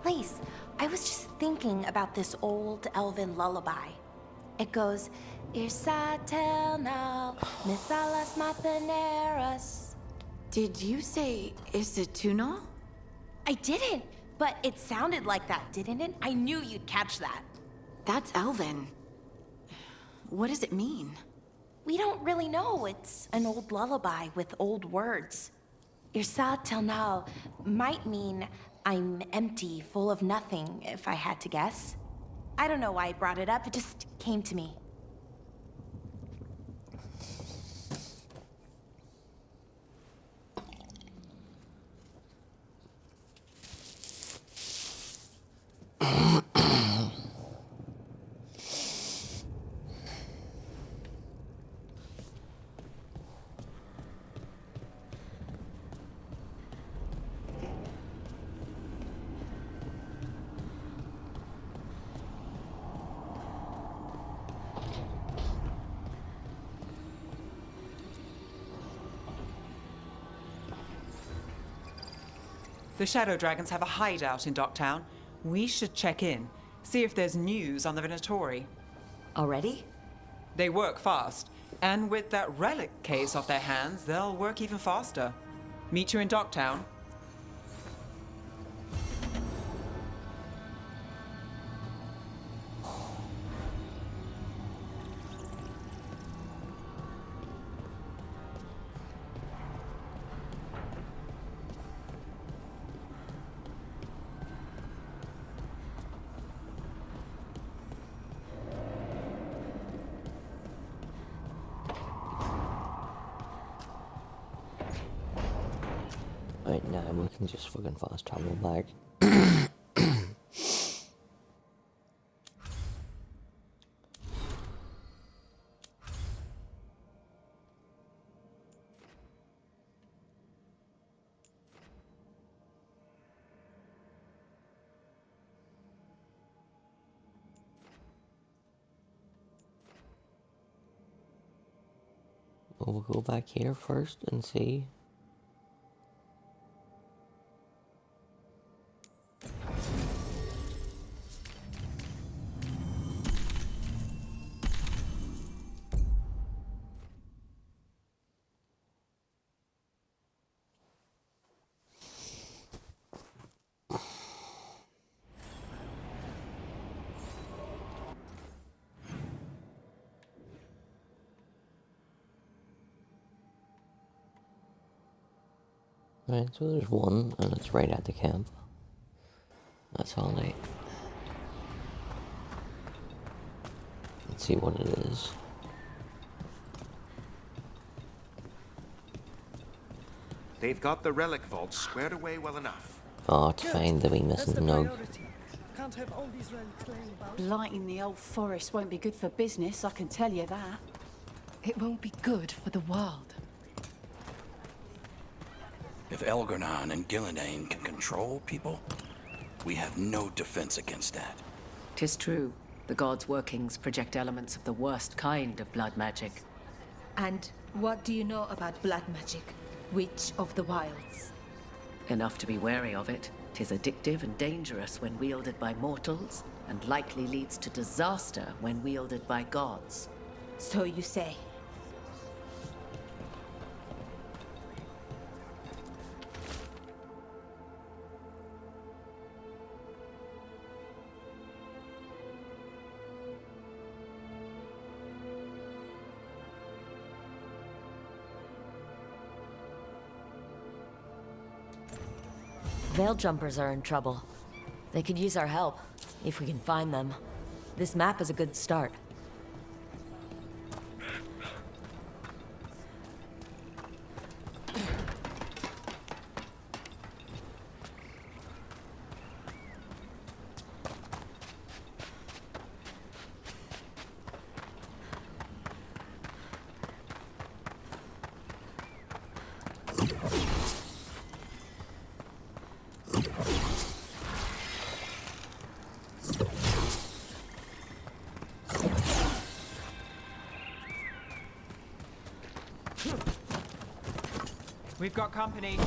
Please, I was just thinking about this old elven lullaby. It goes, Irsa telnal, mithalas matheneras. Did you say Isatuno? I didn't, but it sounded like that, didn't it? I knew you'd catch that. That's Elven. What does it mean? We don't really know. It's an old lullaby with old words. Irsa telnal might mean I'm empty, full of nothing, if I had to guess. I don't know why I brought it up, it just came to me. The Shadow Dragons have a hideout in Docktown. We should check in, see if there's news on the Venatori. Already? They work fast, and with that relic case off their hands, they'll work even faster. Meet you in Docktown. Right now we can just fucking fast travel back. We'll go back here first and see. Right, so there's one, and it's right at the camp. That's all right. Let's see what it is. They've got the relic vault squared away well enough. Oh, it's fine, the wee missing nug. Can't have all these relics laying about. Blighting the old forest won't be good for business, I can tell you that. It won't be good for the world. If Elgar'nan and Gillenane can control people, we have no defense against that. 'Tis true. The gods' workings project elements of the worst kind of blood magic. And what do you know about blood magic? Witch of the Wilds? Enough to be wary of it. 'Tis addictive and dangerous when wielded by mortals, and likely leads to disaster when wielded by gods. So you say. Veil jumpers are in trouble. They could use our help, if we can find them. This map is a good start. We've got company. They're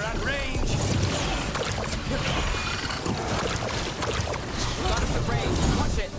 at range. Got us at range. Watch it.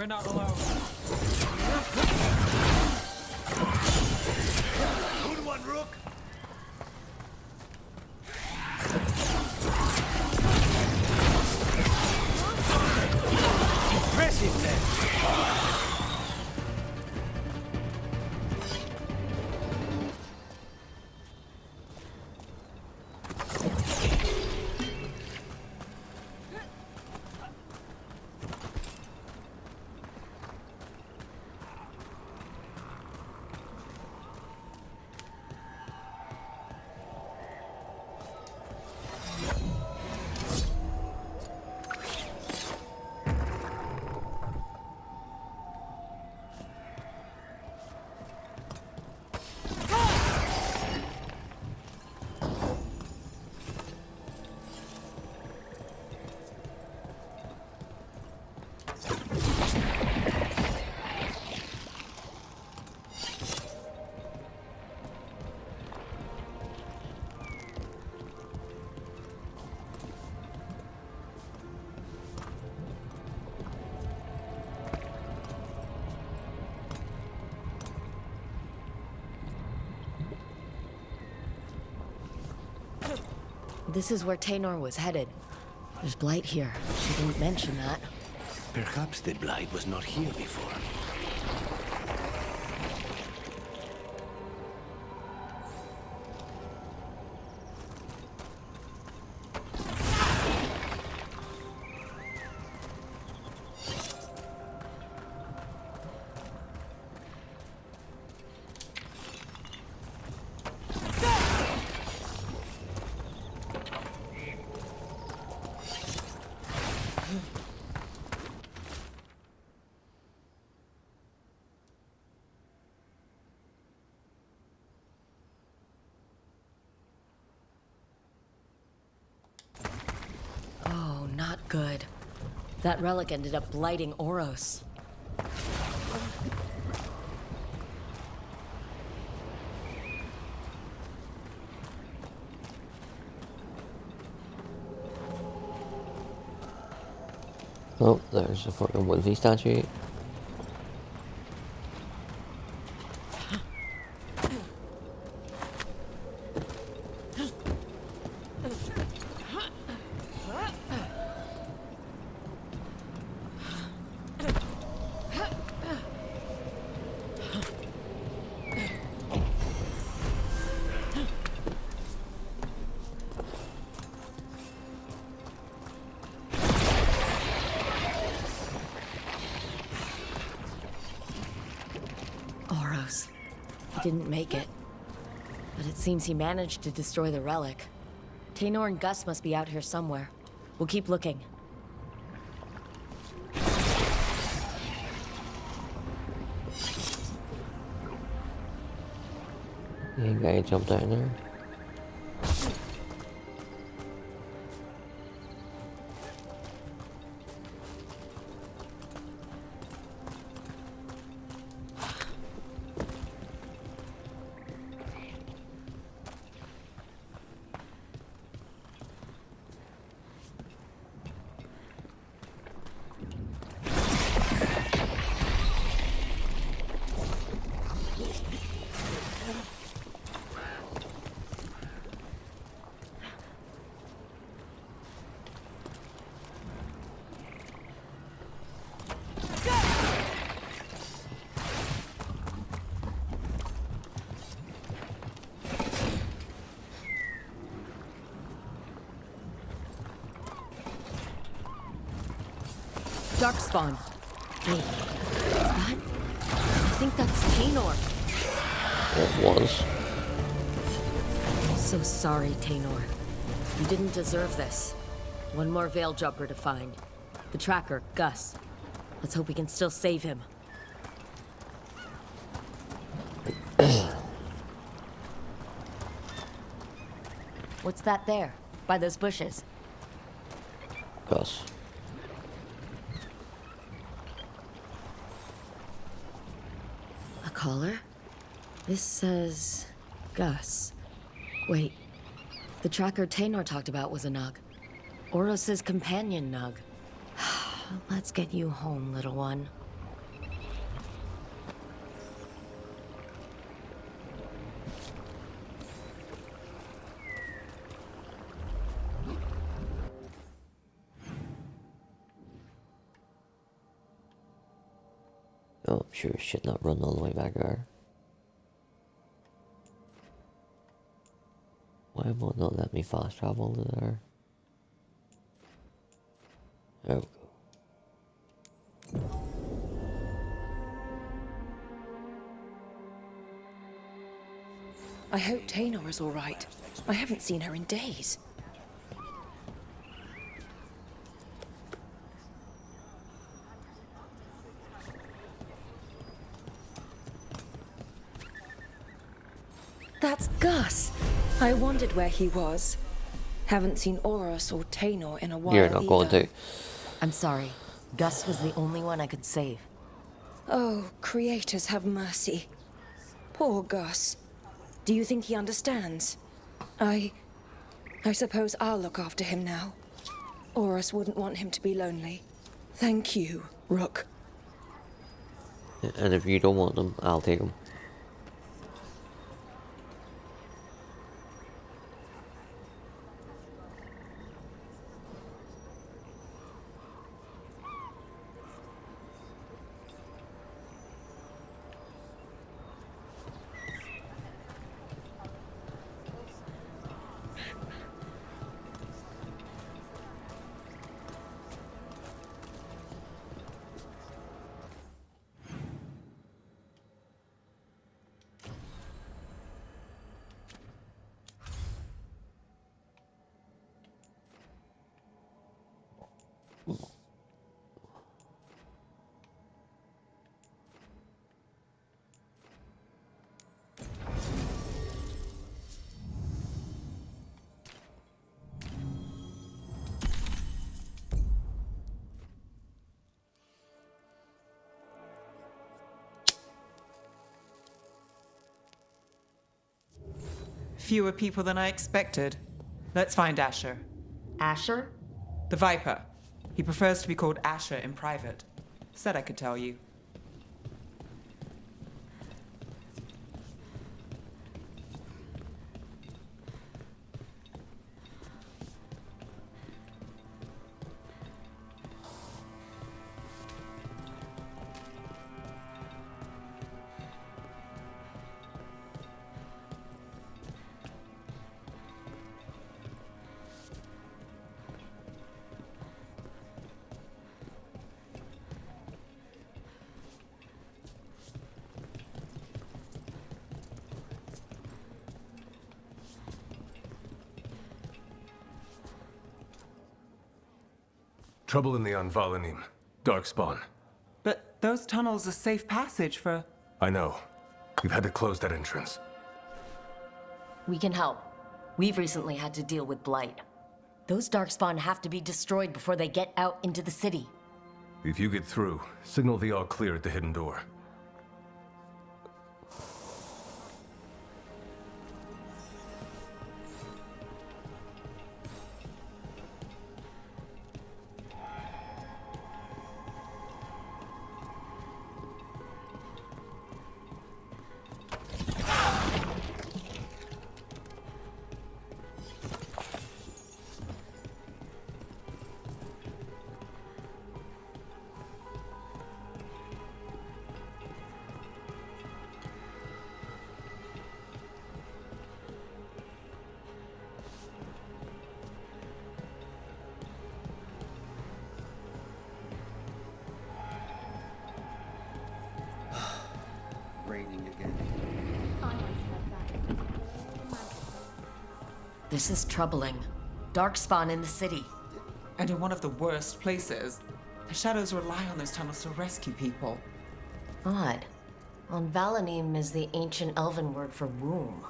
We're not alone. Good one, Rook. Impressive, then. This is where Taynor was headed. There's blight here. She didn't mention that. Perhaps the blight was not here before. Oh, not good. That relic ended up blighting Oros. Oh, there's a fucking Wolfie statue. Oros. He didn't make it. But it seems he managed to destroy the relic. Taynor and Gus must be out here somewhere. We'll keep looking. You guy jumped down there. Darkspawn. Wait, is that? I think that's Taynor. It was. I'm so sorry, Taynor. You didn't deserve this. One more Veil Jumper to find. The tracker, Gus. Let's hope we can still save him. What's that there? By those bushes? Gus. A collar? This says... Gus. Wait. The tracker Taynor talked about was a Nug. Oros' companion Nug. Let's get you home, little one. Oh, sure shit, not run all the way back there. Why won't not let me fast travel to there? There we go. I hope Taynor is all right. I haven't seen her in days. That's Gus. I wondered where he was. Haven't seen Oros or Taynor in a while. You're not going to. I'm sorry. Gus was the only one I could save. Oh, creators have mercy. Poor Gus. Do you think he understands? I suppose I'll look after him now. Oros wouldn't want him to be lonely. Thank you, Rook. And if you don't want them, I'll take them. Fewer people than I expected. Let's find Asher. Asher? The Viper. He prefers to be called Asher in private. Said I could tell you. Trouble in the Anvalanim. Darkspawn. But those tunnels are safe passage for... I know. We've had to close that entrance. We can help. We've recently had to deal with Blight. Those Darkspawn have to be destroyed before they get out into the city. If you get through, signal the all clear at the hidden door. Raining again. This is troubling. Darkspawn in the city. And in one of the worst places. The Shadows rely on those tunnels to rescue people. Odd. Anvalanim is the ancient elven word for womb.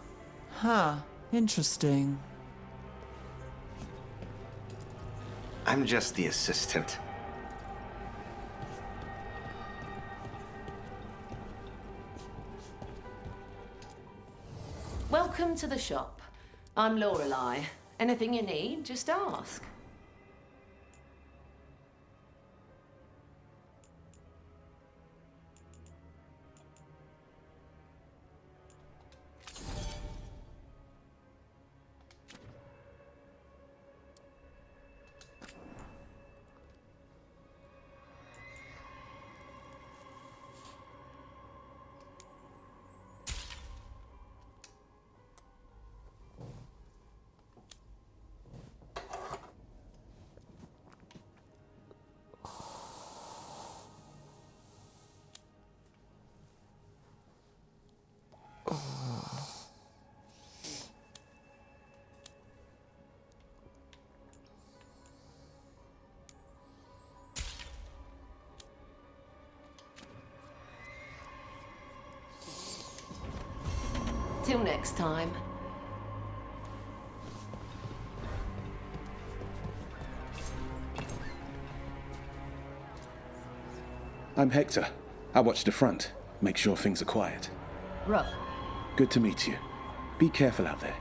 Huh. Interesting. I'm just the assistant. Welcome to the shop. I'm Lorelei. Anything you need, just ask. Until next time. I'm Hector. I watch the front. Make sure things are quiet. Rook. Good to meet you. Be careful out there.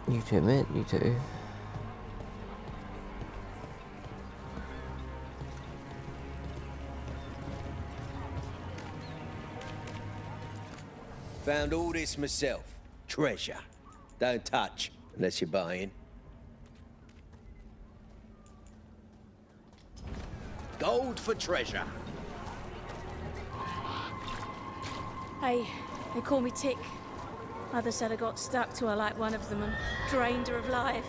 You too, mate. You too. Found all this myself. Treasure. Don't touch unless you're buying. Gold for treasure. Hey, they call me Tick. Mother said I got stuck to her like one of them and drained her of life.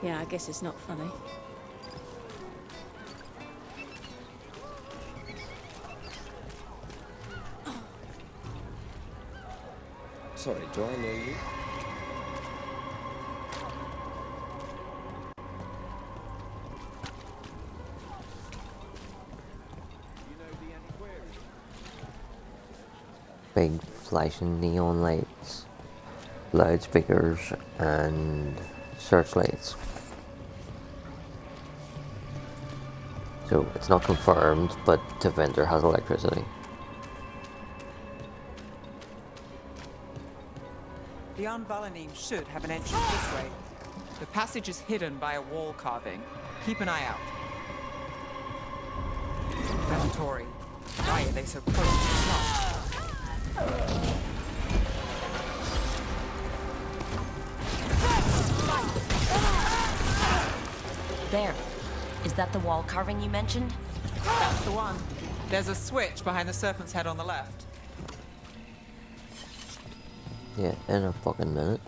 Yeah, I guess it's not funny. Sorry, do I know you? Big flashing neon lights, loudspeakers, and searchlights. So it's not confirmed, but the vendor has electricity. The Anvalanim should have an entrance this way. The passage is hidden by a wall carving. Keep an eye out. Venatori. Why are they so close to the top? There. Is that the wall carving you mentioned? That's the one. There's a switch behind the serpent's head on the left. Yeah, in a fucking minute.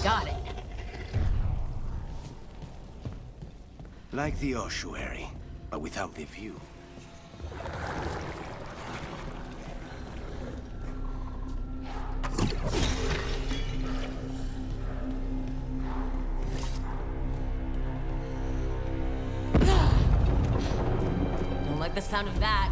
Got it. Like the ossuary, but without the view. Don't like the sound of that.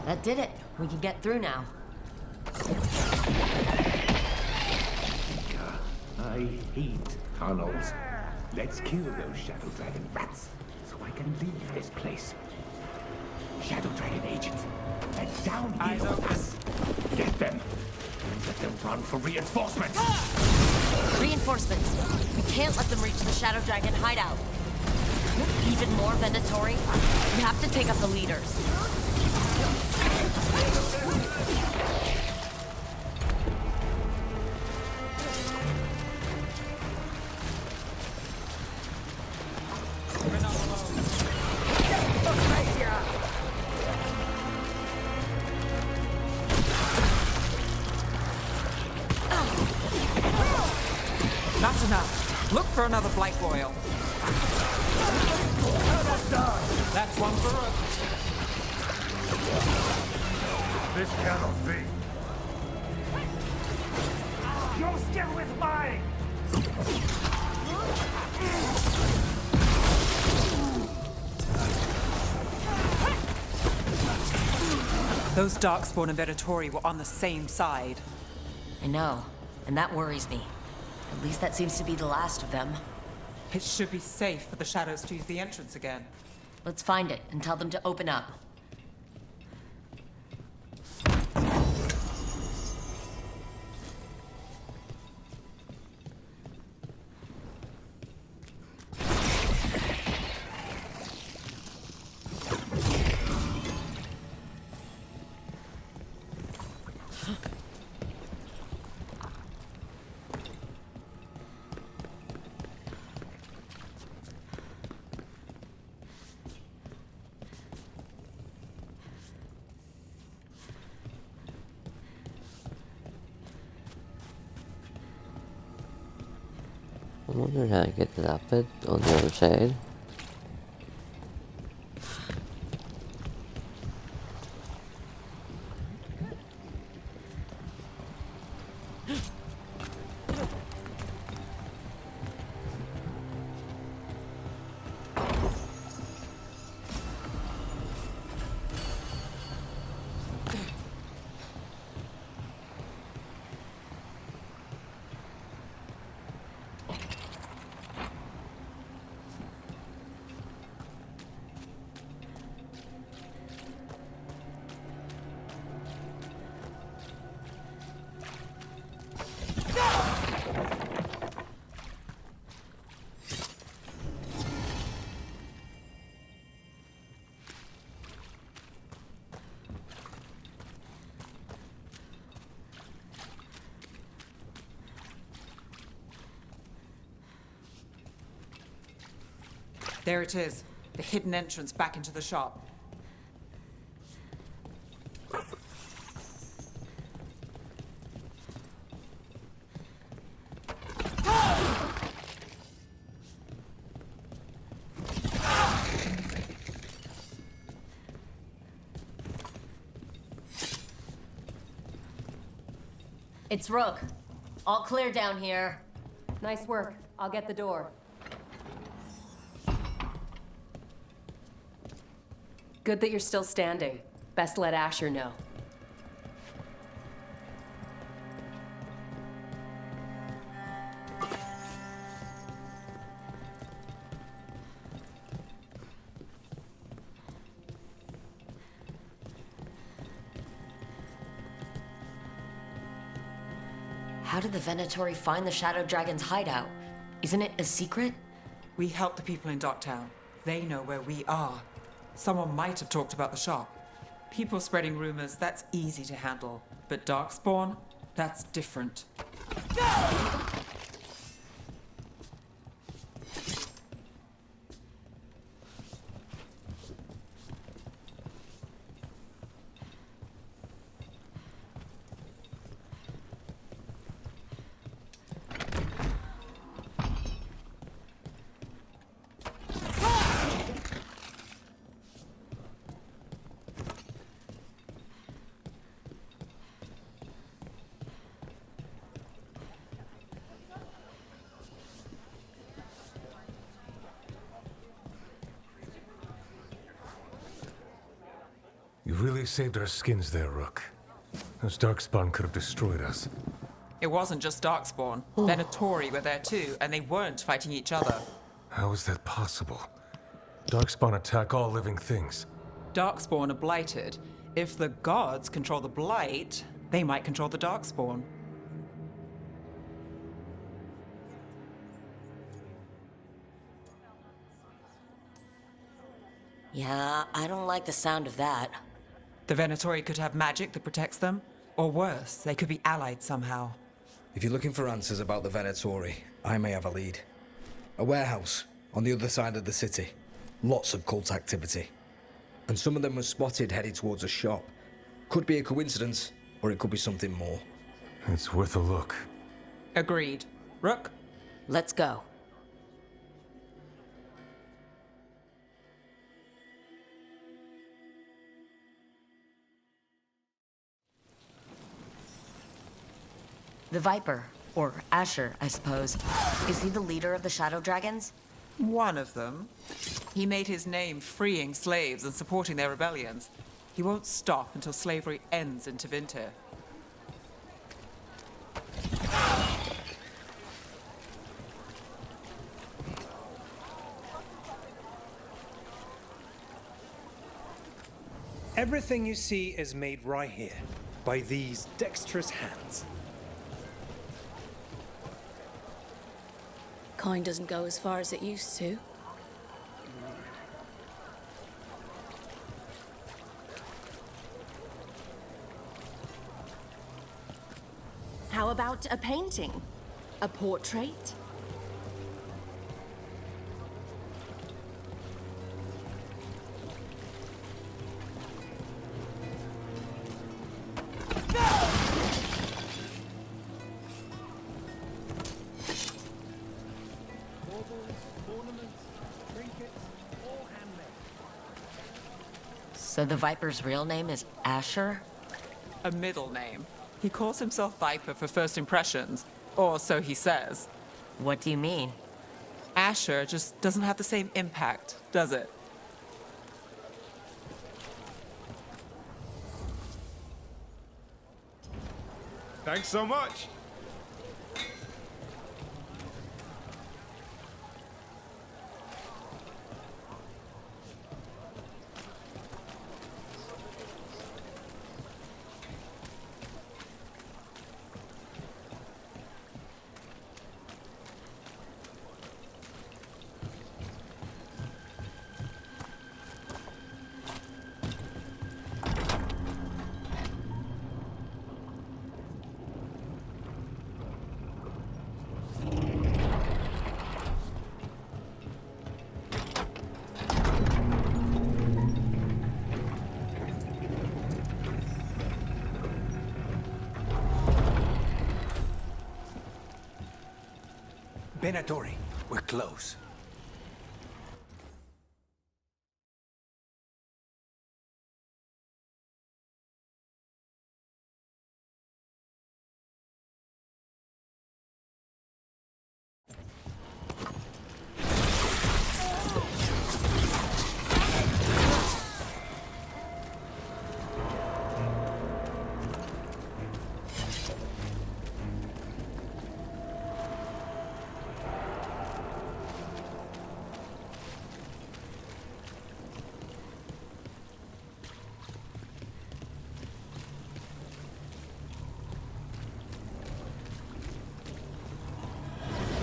That did it. We can get through now. I hate tunnels. Let's kill those Shadow Dragon rats so I can leave this place. Shadow Dragon agents, they're down here with us. Get them. Let them run for reinforcements. Reinforcements. We can't let them reach the Shadow Dragon hideout. Even more Venatori. We have to take out the leaders. That's enough. Look for another Blight Royal. That's one for Rook. This cannot be. You're still with mine! Those Darkspawn and Venatori were on the same side. I know, and that worries me. At least that seems to be the last of them. It should be safe for the Shadows to use the entrance again. Let's find it and tell them to open up. wondering how to get to that bit on the other side. There it is, the hidden entrance back into the shop. It's Rook. All clear down here. Nice work. I'll get the door. Good that you're still standing. Best let Asher know. How did the Venatori find the Shadow Dragon's hideout? Isn't it a secret? We help the people in Docktown. They know where we are. Someone might have talked about the shop. People spreading rumors, that's easy to handle. But Darkspawn, that's different. You really saved our skins there, Rook. Those Darkspawn could have destroyed us. It wasn't just Darkspawn. Venatori were there too, and they weren't fighting each other. How is that possible? Darkspawn attack all living things. Darkspawn are blighted. If the gods control the blight, they might control the Darkspawn. Yeah, I don't like the sound of that. The Venatori could have magic that protects them, or worse, they could be allied somehow. If you're looking for answers about the Venatori, I may have a lead. A warehouse on the other side of the city. Lots of cult activity. And some of them were spotted headed towards a shop. Could be a coincidence, or it could be something more. It's worth a look. Agreed. Rook? Let's go. The Viper, or Asher, I suppose. Is he the leader of the Shadow Dragons? One of them. He made his name freeing slaves and supporting their rebellions. He won't stop until slavery ends in Tevinter. Everything you see is made right here, by these dexterous hands. Kind doesn't go as far as it used to. How about a painting? A portrait? So the Viper's real name is Asher? A middle name. He calls himself Viper for first impressions, or so he says. What do you mean? Asher just doesn't have the same impact, does it? Thanks so much. Venatori, we're close.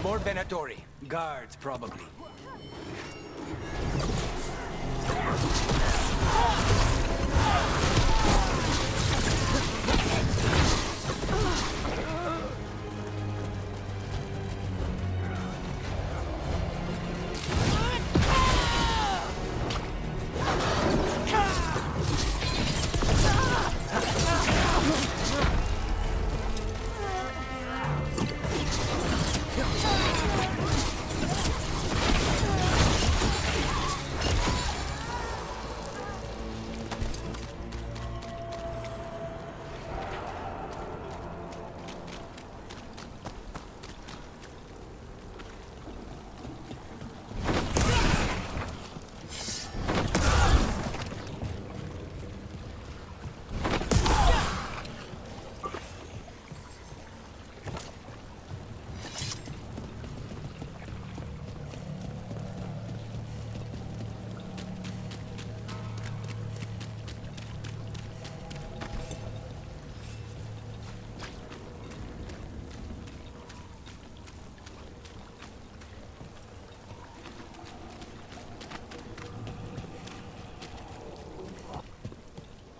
More Venatori. Guards, probably.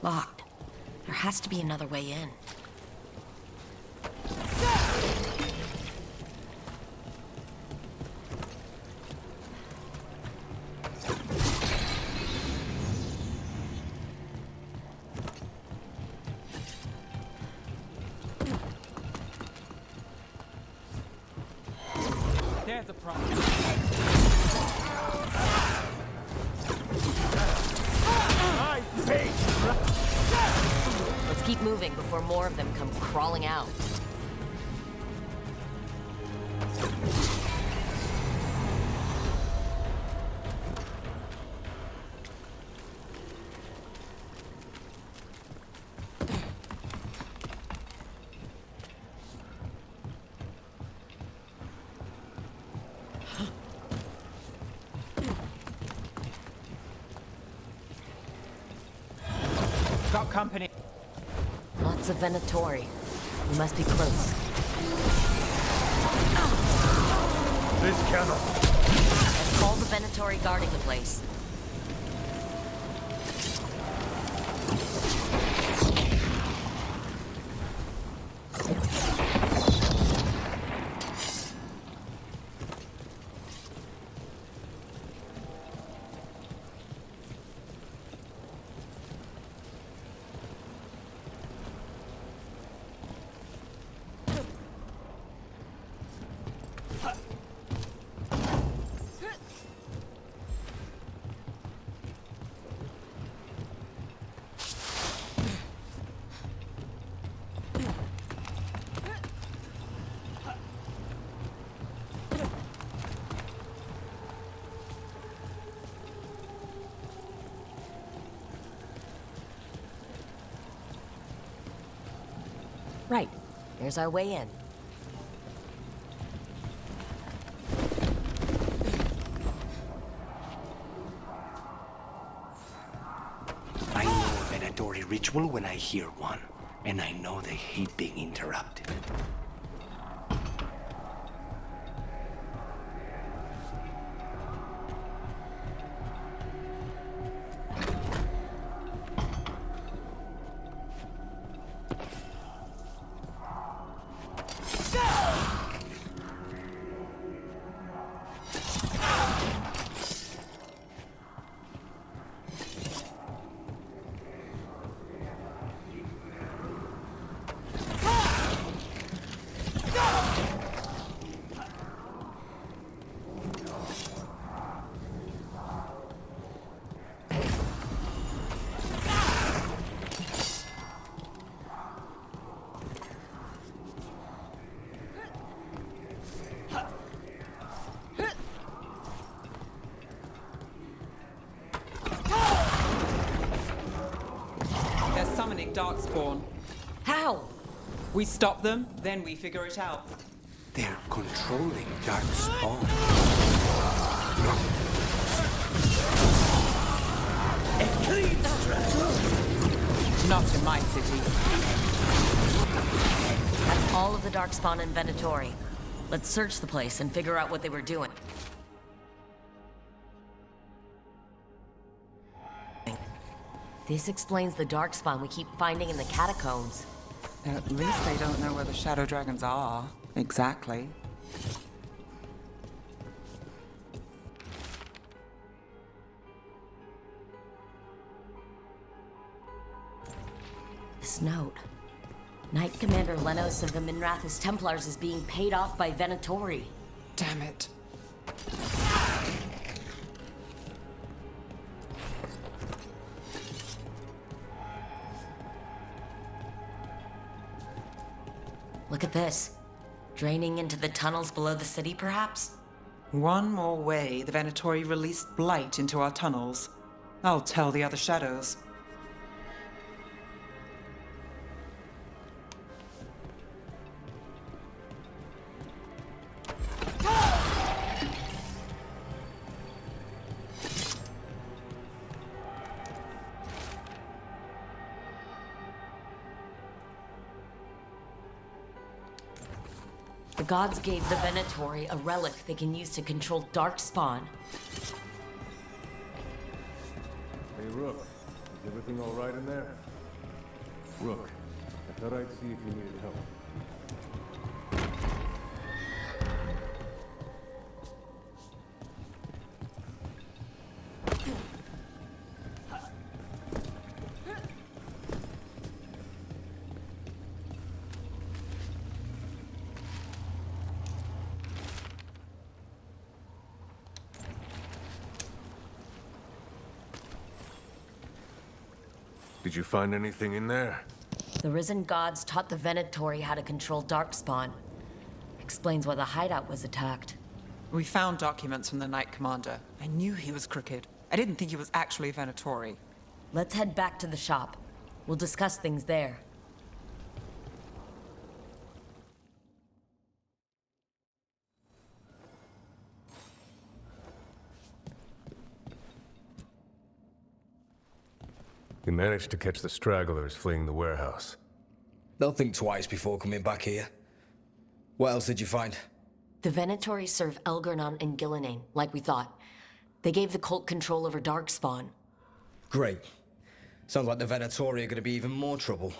Locked. There has to be another way in. There's a problem. Let's keep moving before more of them come crawling out. Got company. Lots of Venatori. We must be close. This cannot. Let's call the Venatori guarding the place. Right. There's our way in. I know a Venatori ritual when I hear one, and I know they hate being interrupted. Summoning Darkspawn. How? We stop them, then we figure it out. They're controlling Darkspawn. Not in my city. That's all of the Darkspawn in Venatori. Let's search the place and figure out what they were doing. This explains the Darkspawn we keep finding in the catacombs. At least they don't know where the Shadow Dragons are. Exactly. This note. Knight Commander Lenos of the Minrathous Templars is being paid off by Venatori. Damn it. Look at this. Draining into the tunnels below the city, perhaps? One more way the Venatori released blight into our tunnels. I'll tell the other shadows. The gods gave the Venatori a relic they can use to control Darkspawn. Hey, Rook. Is everything all right in there? Rook, I thought I'd see if you needed help. Did you find anything in there? The risen gods taught the Venatori how to control Darkspawn. Explains why the hideout was attacked. We found documents from the Knight Commander. I knew he was crooked. I didn't think he was actually a Venatori. Let's head back to the shop. We'll discuss things there. You managed to catch the stragglers fleeing the warehouse. They'll think twice before coming back here. What else did you find? The Venatori serve Elgar'nan and Gillenane, like we thought. They gave the cult control over Darkspawn. Great. Sounds like the Venatori are going to be even more trouble.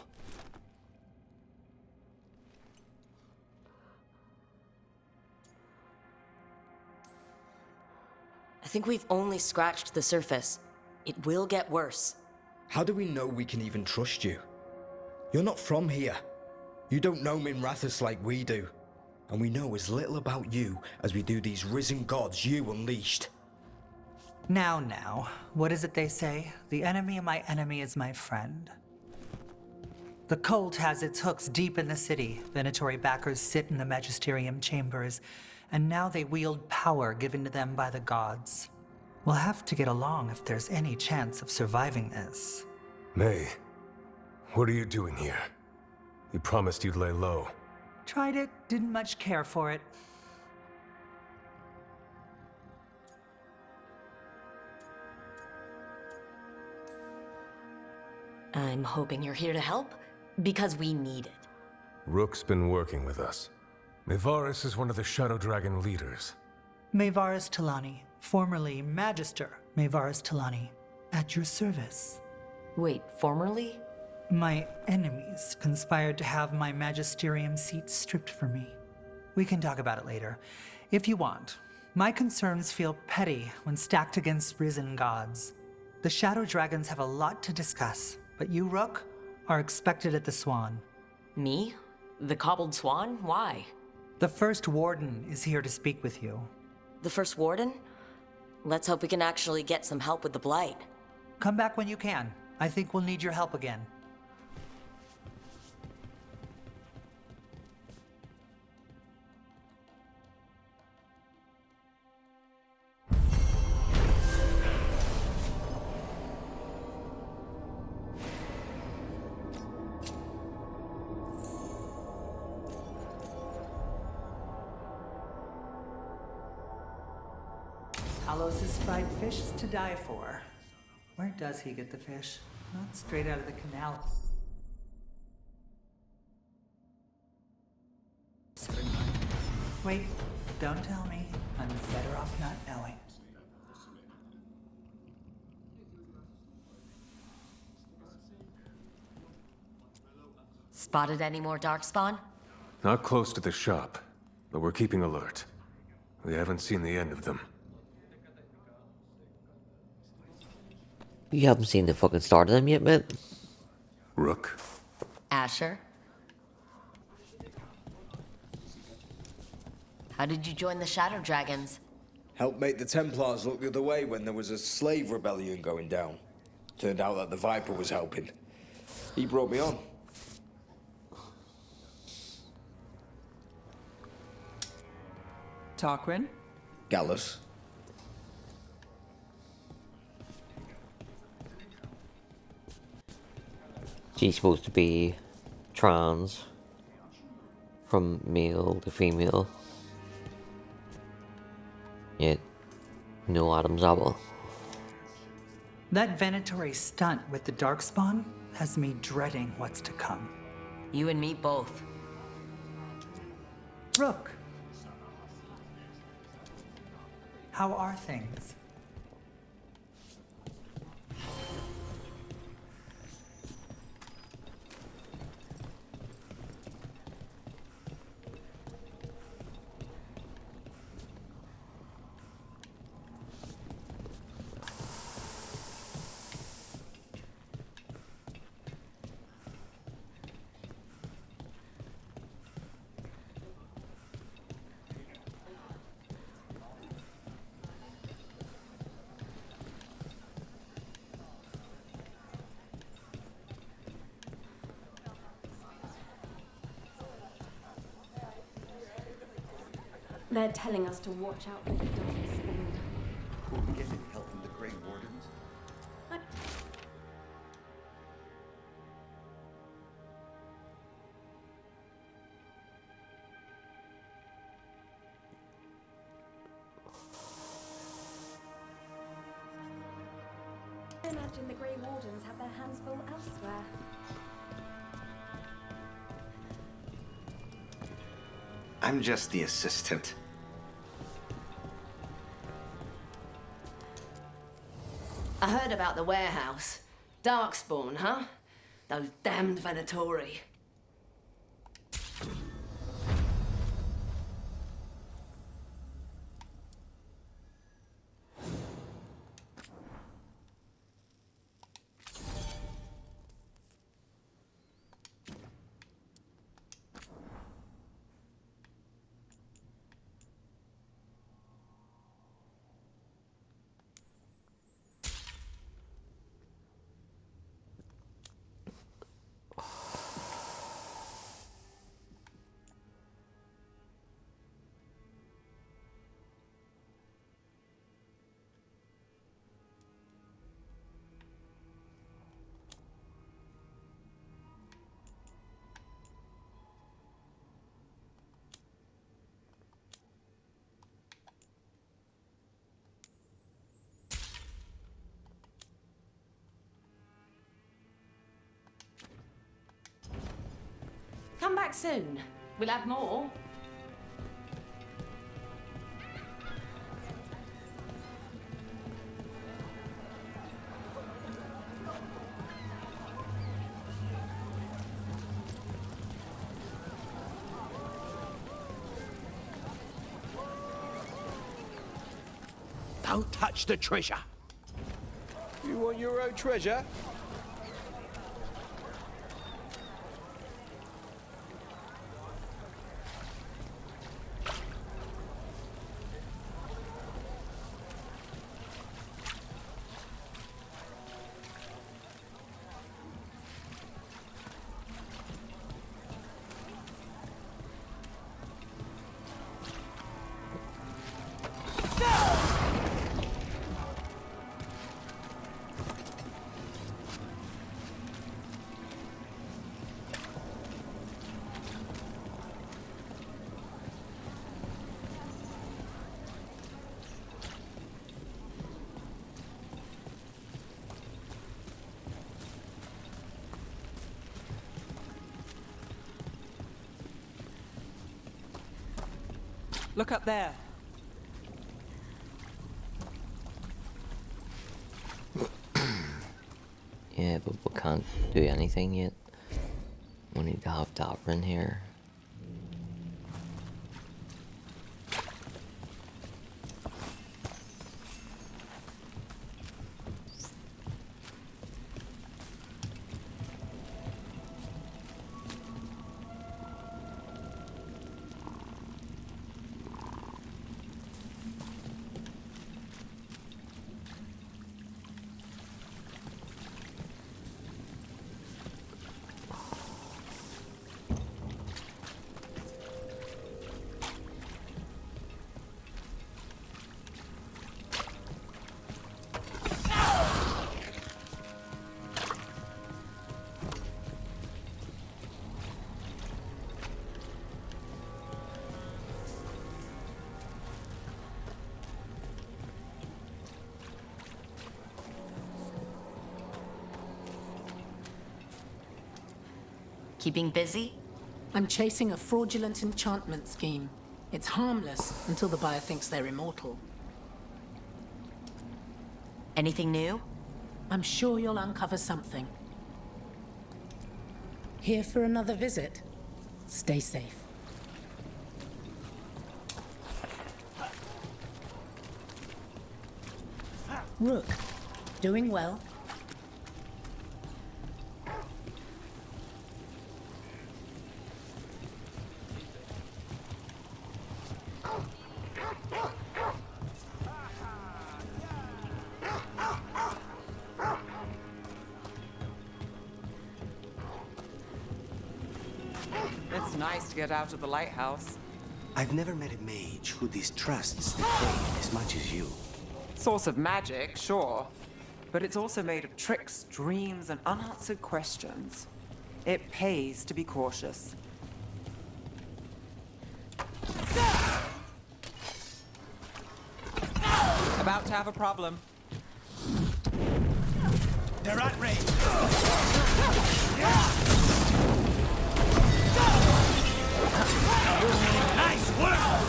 I think we've only scratched the surface. It will get worse. How do we know we can even trust you? You're not from here. You don't know Minrathous like we do. And we know as little about you as we do these risen gods you unleashed. Now, what is it they say? The enemy of my enemy is my friend. The cult has its hooks deep in the city. Venatori backers sit in the magisterium chambers, and now they wield power given to them by the gods. We'll have to get along if there's any chance of surviving this. May, what are you doing here? You promised you'd lay low. Tried it, didn't much care for it. I'm hoping you're here to help, because we need it. Rook's been working with us. Minrathous is one of the Shadow Dragon leaders. Minrathous Talani, formerly Magister Minrathous Talani, at your service. Wait, formerly? My enemies conspired to have my magisterium seat stripped from me. We can talk about it later, if you want. My concerns feel petty when stacked against risen gods. The Shadow Dragons have a lot to discuss, but you, Rook, are expected at the Swan. Me? The Cobbled Swan? Why? The First Warden is here to speak with you. The First Warden? Let's hope we can actually get some help with the Blight. Come back when you can. I think we'll need your help again. Talos' fried fish is to die for. Where does he get the fish? Not straight out of the canal. Wait, don't tell me. I'm better off not knowing. Spotted any more Darkspawn? Not close to the shop, but we're keeping alert. We haven't seen the end of them. You haven't seen the fucking start of them yet, man? Rook? Asher? How did you join the Shadow Dragons? Helped make the Templars look the other way when there was a slave rebellion going down. Turned out that the Viper was helping. He brought me on. Tarquin? Gallus. She's supposed to be trans, from male to female. Yet, no Adam's apple. That Venatori stunt with the Darkspawn has me dreading what's to come. You and me both. Rook. How are things? They're telling us to watch out for the Darkspawn. Will we get any help from the Grey Wardens? I imagine the Grey Wardens have their hands full elsewhere. I'm just the assistant. I heard about the warehouse. Darkspawn, huh? Those damned Venatori. back soon. We'll have more. Don't touch the treasure. You want your own treasure? Look up there. Yeah, but we can't do anything yet. We need to have Dapper in here. Keeping busy? I'm chasing a fraudulent enchantment scheme. It's harmless until the buyer thinks they're immortal. Anything new? I'm sure you'll uncover something. Here for another visit? Stay safe. Rook, doing well. It's nice to get out of the lighthouse. I've never met a mage who distrusts the faith as much as you. Source of magic, sure. But it's also made of tricks, dreams, and unanswered questions. It pays to be cautious. About to have a problem. They're at range. Nice work!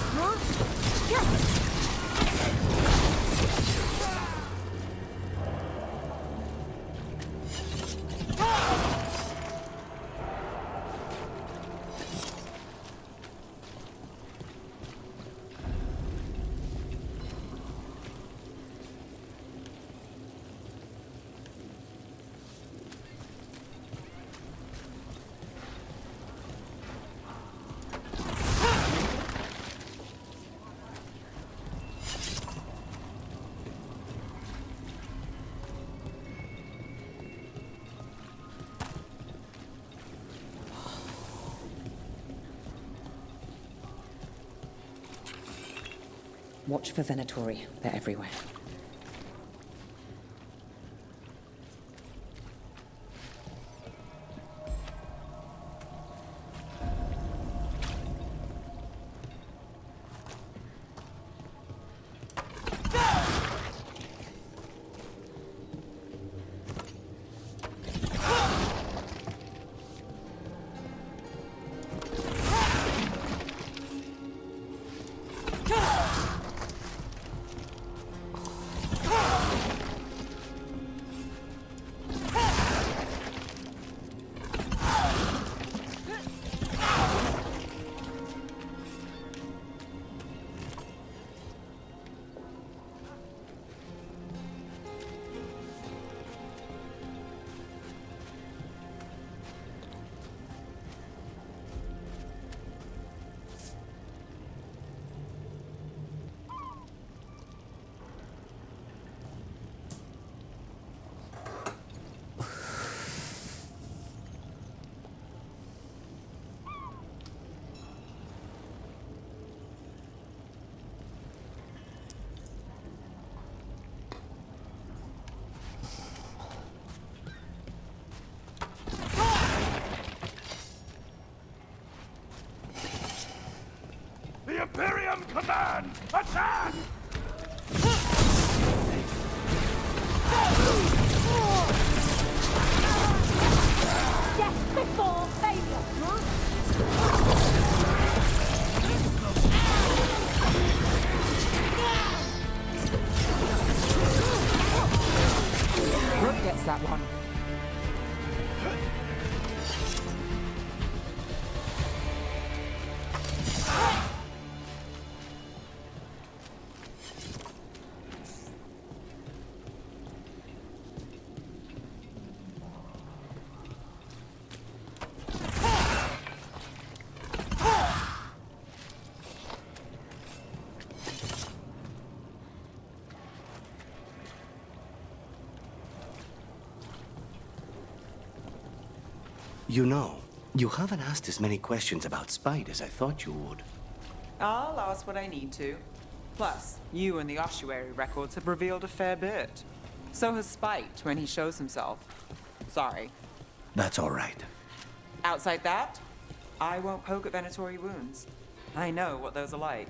Watch for Venatori. They're everywhere. turn! A turn! Death before failure! Rook gets that one. You know, you haven't asked as many questions about Spite as I thought you would. I'll ask what I need to. Plus, you and the ossuary records have revealed a fair bit. So has Spite when he shows himself. Sorry. That's all right. Outside that, I won't poke at Venatori wounds. I know what those are like.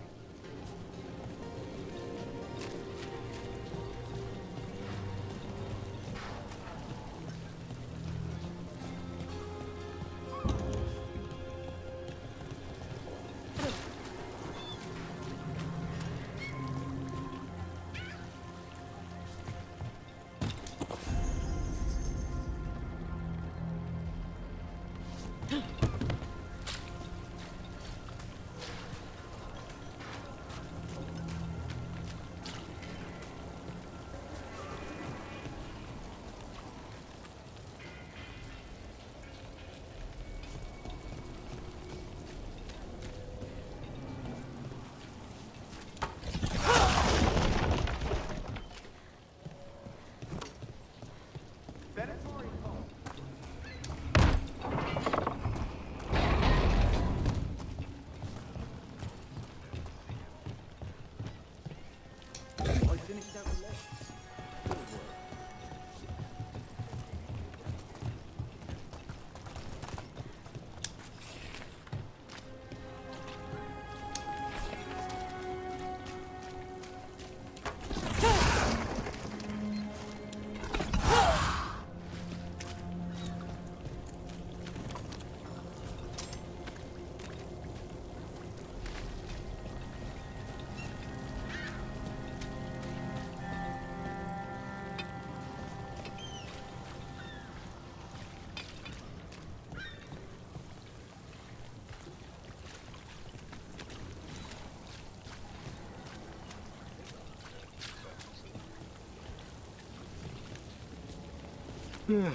I'm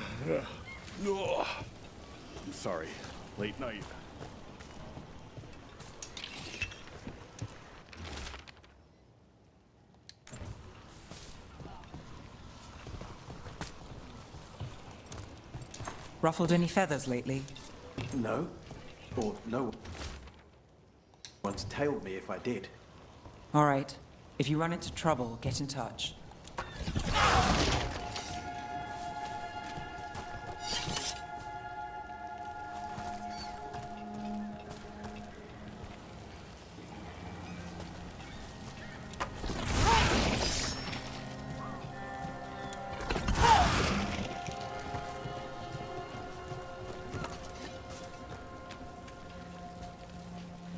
sorry. Late night. Ruffled any feathers lately? No. Or no one's tailed me if I did. All right. If you run into trouble, get in touch.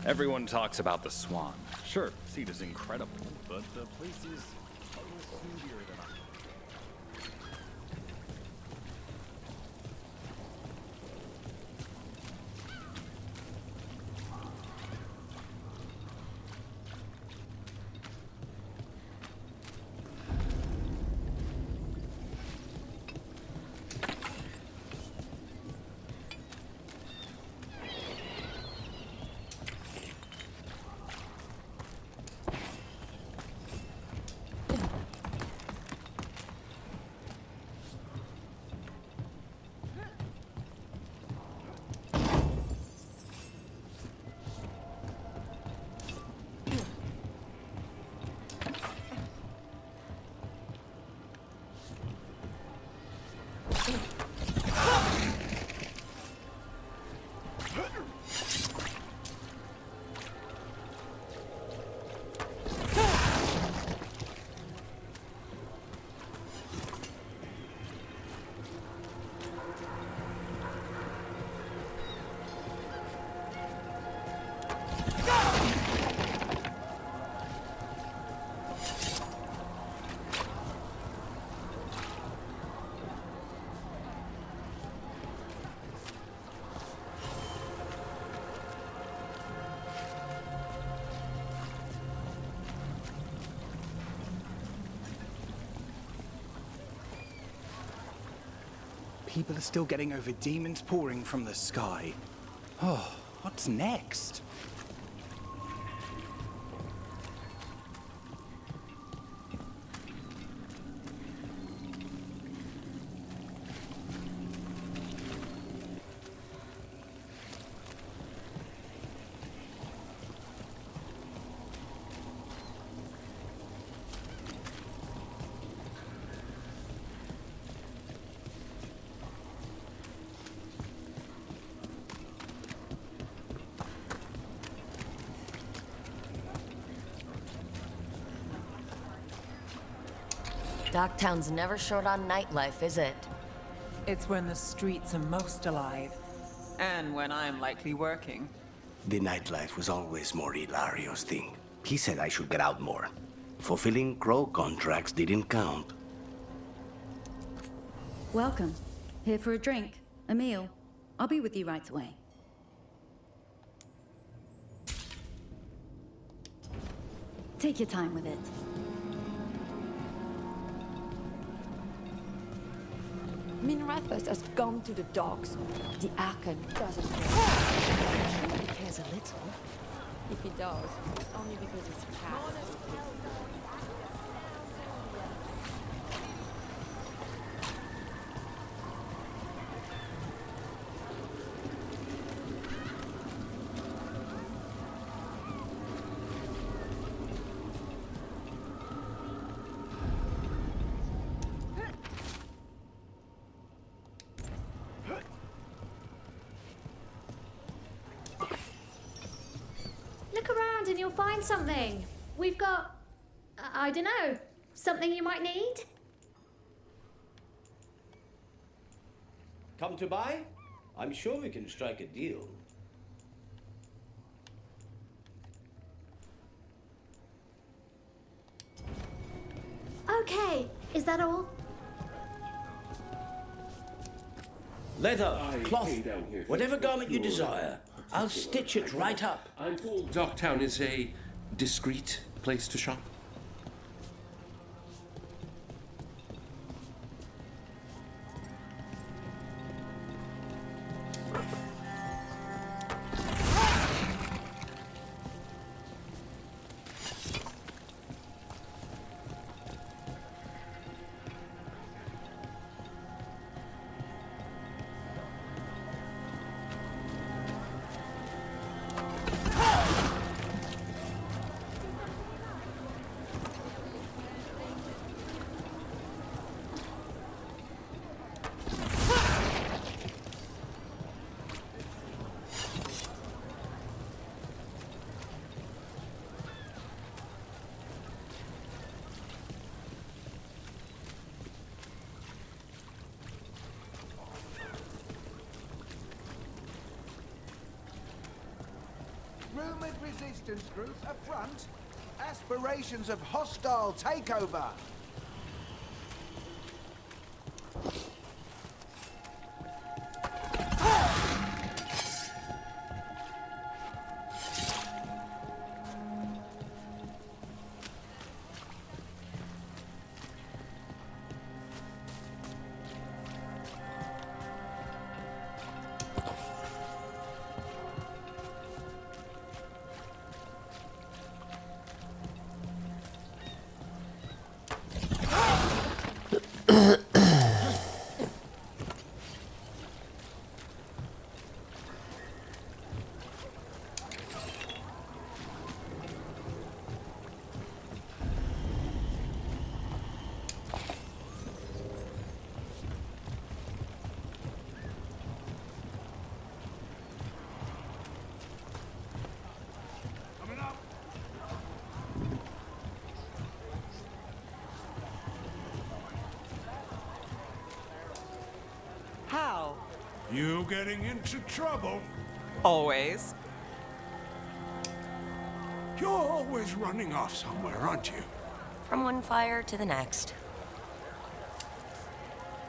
Everyone talks about the Swan. Sure, seat is incredible, but the place is a little snootier than I. People are still getting over demons pouring from the sky. Oh, what's next? Docktown's never short on nightlife, is it? It's when the streets are most alive. And when I'm likely working. The nightlife was always more Hilario's thing. He said I should get out more. Fulfilling crow contracts didn't count. Welcome. Here for a drink, a meal. I'll be with you right away. Take your time with it. Minrathous has gone to the dogs. The Archon doesn't care. I'm sure he cares a little. If he does, it's only because it's cat. Look around and you'll find something. We've got, I don't know, something you might need? Come to buy? I'm sure we can strike a deal. Okay, is that all? Leather, cloth, whatever garment you desire. I'll stitch it right up. I'm told Docktown is a discreet place to shop. Rumored resistance group affront. Aspirations of hostile takeover. How? You getting into trouble? Always. You're always running off somewhere, aren't you? From one fire to the next.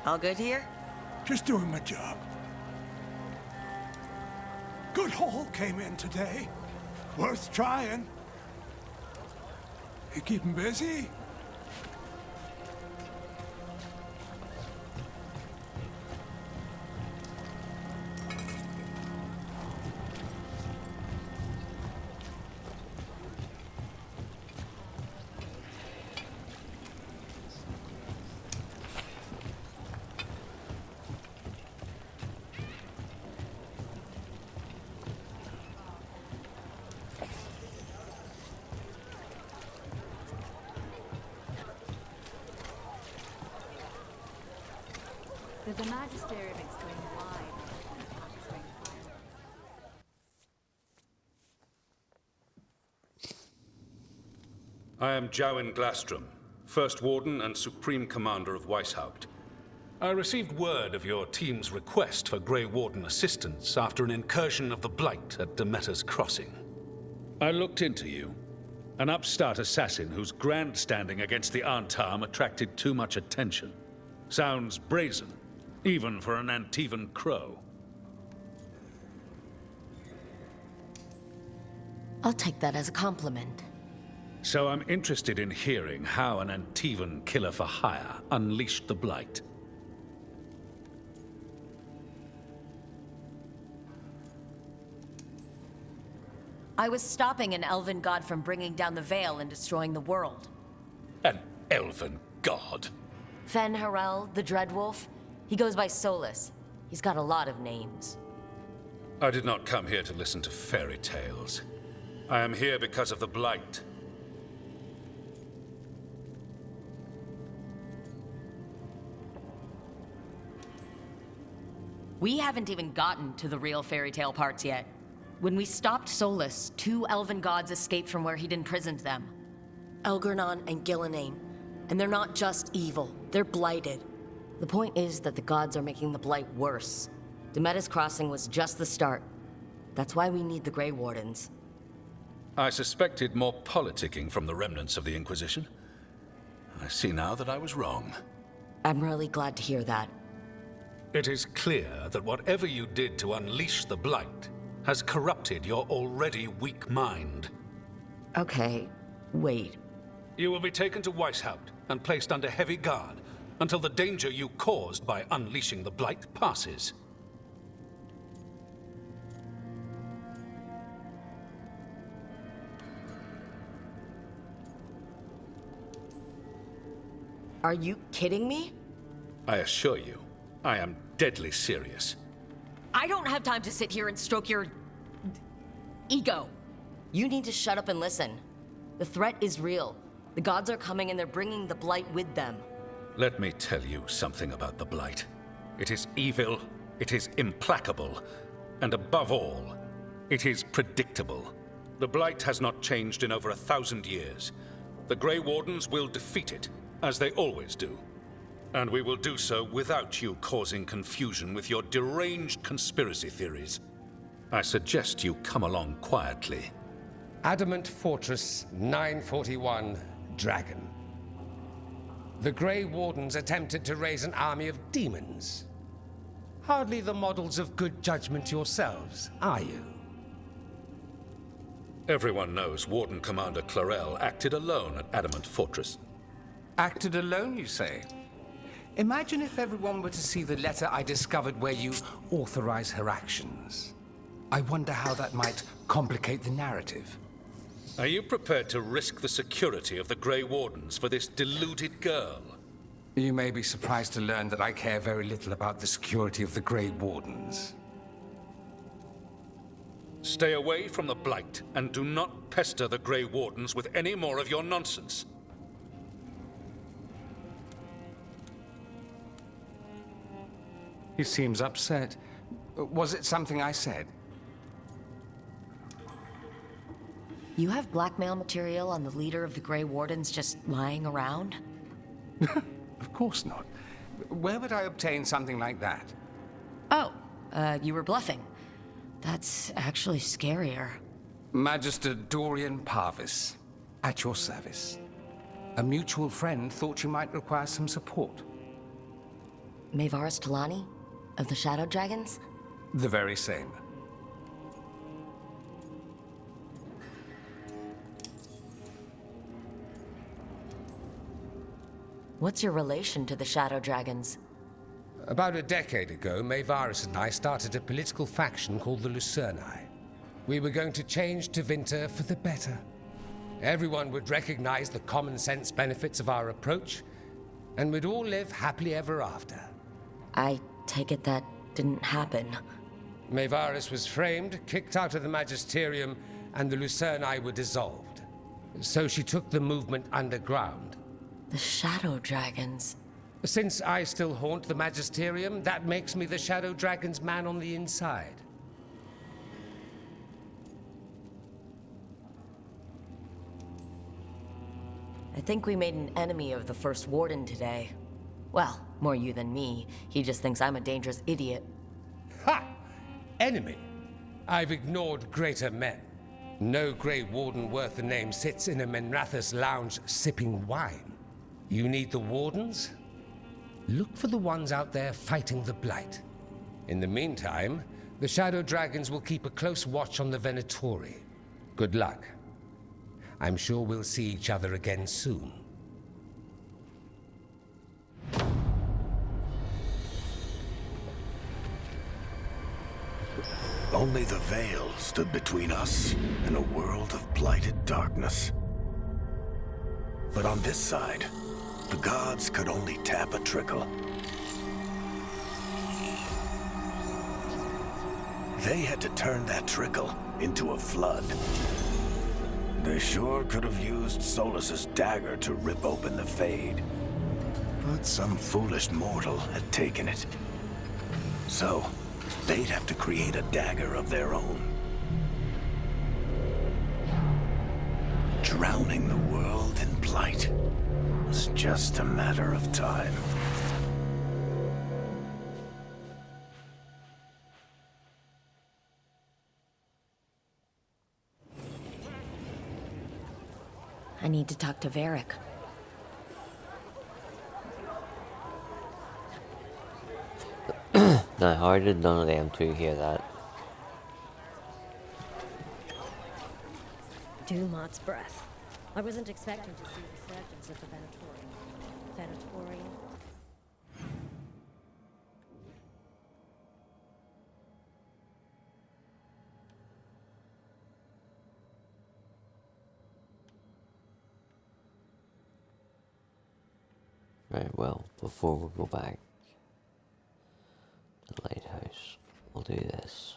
All good here? Just doing my job. Good haul came in today. Worth trying. You keeping busy? With the Magisterium explaining why. I am Jowen Glastrom, First Warden and Supreme Commander of Weishaupt. I received word of your team's request for Grey Warden assistance after an incursion of the Blight at Demeter's Crossing. I looked into you. An upstart assassin whose grandstanding against the Antam attracted too much attention. Sounds brazen, even for an Antivan crow. I'll take that as a compliment. So I'm interested in hearing how an Antivan killer for hire unleashed the Blight. I was stopping an elven god from bringing down the Veil and destroying the world. An elven god? Fen Harel, the Dreadwolf. He goes by Solus. He's got a lot of names. I did not come here to listen to fairy tales. I am here because of the Blight. We haven't even gotten to the real fairy tale parts yet. When we stopped Solus, 2 elven gods escaped from where he'd imprisoned them. Elgernon and Gillenane. And they're not just evil, they're blighted. The point is that the gods are making the Blight worse. Demeter's Crossing was just the start. That's why we need the Grey Wardens. I suspected more politicking from the remnants of the Inquisition. I see now that I was wrong. I'm really glad to hear that. It is clear that whatever you did to unleash the Blight has corrupted your already weak mind. Okay, wait. You will be taken to Weishaupt and placed under heavy guard until the danger you caused by unleashing the Blight passes. Are you kidding me? I assure you, I am deadly serious. I don't have time to sit here and stroke your ego. You need to shut up and listen. The threat is real. The gods are coming and they're bringing the Blight with them. Let me tell you something about the Blight. It is evil, it is implacable, and above all, it is predictable. The Blight has not changed in over 1,000 years. The Grey Wardens will defeat it, as they always do. And we will do so without you causing confusion with your deranged conspiracy theories. I suggest you come along quietly. Adamant Fortress 941, Dragon. The Grey Wardens attempted to raise an army of demons. Hardly the models of good judgment yourselves, are you? Everyone knows Warden Commander Clarel acted alone at Adamant Fortress. Acted alone, you say? Imagine if everyone were to see the letter I discovered where you authorize her actions. I wonder how that might complicate the narrative. Are you prepared to risk the security of the Grey Wardens for this deluded girl? You may be surprised to learn that I care very little about the security of the Grey Wardens. Stay away from the Blight, and do not pester the Grey Wardens with any more of your nonsense. He seems upset. Was it something I said? You have blackmail material on the leader of the Grey Wardens just lying around? Of course not. Where would I obtain something like that? Oh, you were bluffing. That's actually scarier. Magister Dorian Parvis, at your service. A mutual friend thought you might require some support. Mayvaris Talani, of the Shadow Dragons? The very same. What's your relation to the Shadow Dragons? About a decade ago, Mayvaris and I started a political faction called the Lucerni. We were going to change Tevinter for the better. Everyone would recognize the common sense benefits of our approach, and we'd all live happily ever after. I take it that didn't happen. Mayvaris was framed, kicked out of the Magisterium, and the Lucerni were dissolved. So she took the movement underground. The Shadow Dragons. Since I still haunt the Magisterium, that makes me the Shadow Dragon's man on the inside. I think we made an enemy of the First Warden today. Well, more you than me. He just thinks I'm a dangerous idiot. Ha! Enemy? I've ignored greater men. No Grey Warden worth the name sits in a Minrathous lounge sipping wine. You need the Wardens? Look for the ones out there fighting the Blight. In the meantime, the Shadow Dragons will keep a close watch on the Venatori. Good luck. I'm sure we'll see each other again soon. Only the veil stood between us and a world of blighted darkness. But on this side, the gods could only tap a trickle. They had to turn that trickle into a flood. They sure could have used Solus's dagger to rip open the Fade. But some foolish mortal had taken it. So, they'd have to create a dagger of their own. Drowning the world in blight was just a matter of time. I need to talk to Varric. No, how did none of them two hear that? Dumot's breath. I wasn't expecting to see the surgeons of the Venatori. Venatori. Right, well, before we go back to the lighthouse, we'll do this.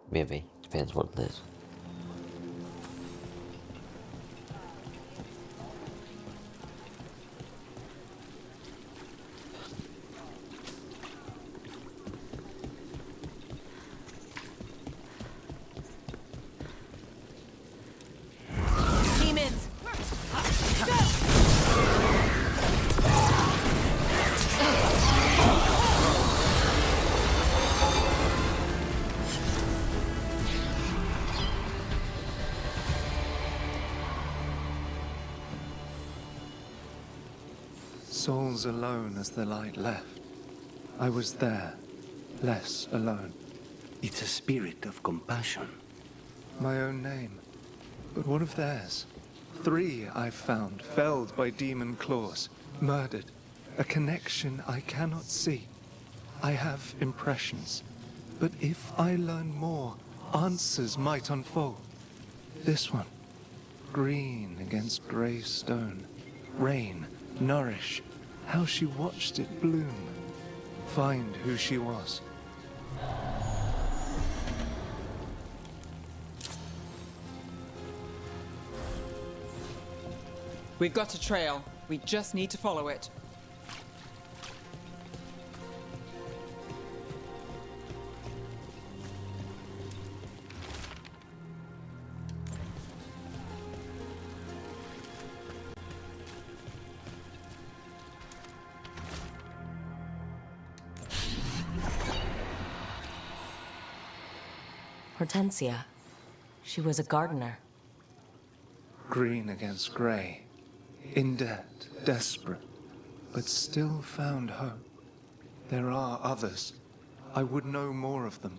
Maybe, depends what it is. Demons! Souls alone as the light left. I was there, less alone. It's a spirit of compassion. My own name. But what of theirs? 3 I've found, felled by demon claws, murdered. A connection I cannot see. I have impressions. But if I learn more, answers might unfold. This one. Green against grey stone. Rain, nourish. How she watched it bloom. Find who she was. We've got a trail. We just need to follow it. Hortensia. She was a gardener. Green against grey. In debt, desperate, but still found hope. There are others. I would know more of them.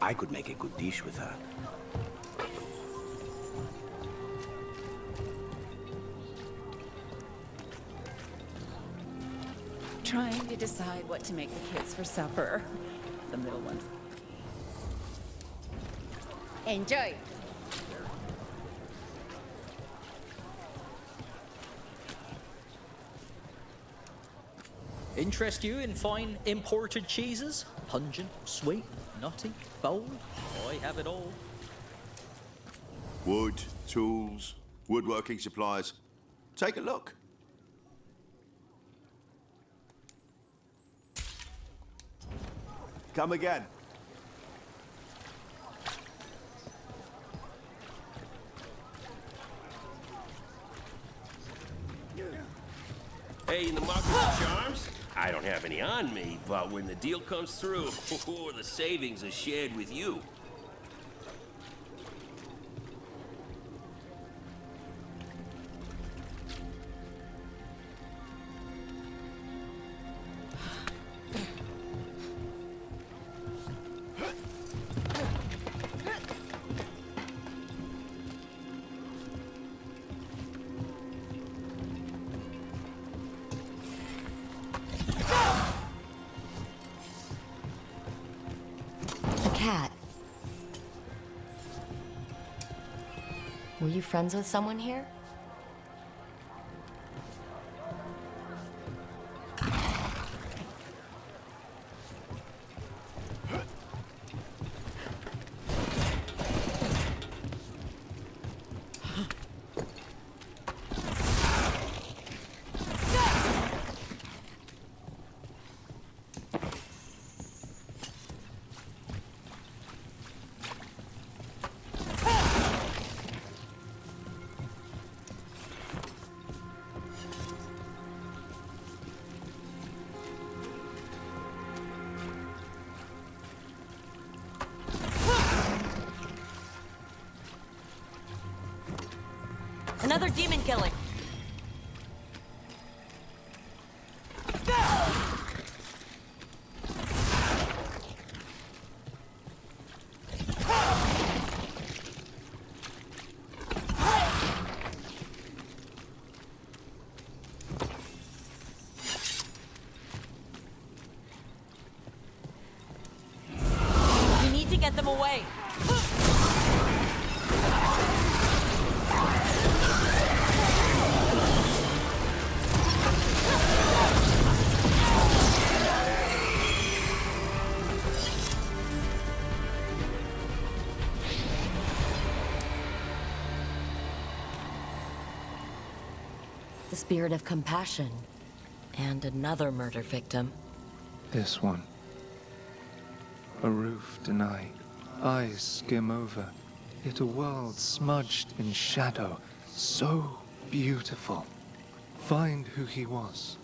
I could make a good dish with her. Trying to decide what to make the kids for supper. The middle ones. Enjoy! Interest you in fine imported cheeses? Pungent, sweet, nutty, bold? I have it all. Wood, tools, woodworking supplies. Take a look. Come again. Hey, in the market for charms? I don't have any on me, but when the deal comes through, the savings are shared with you. Cat. Were you friends with someone here? Another demon killing. We need to get them away. The spirit of compassion. And another murder victim. This one. A roof denied. Eyes skim over. Yet a world smudged in shadow. So beautiful. Find who he was.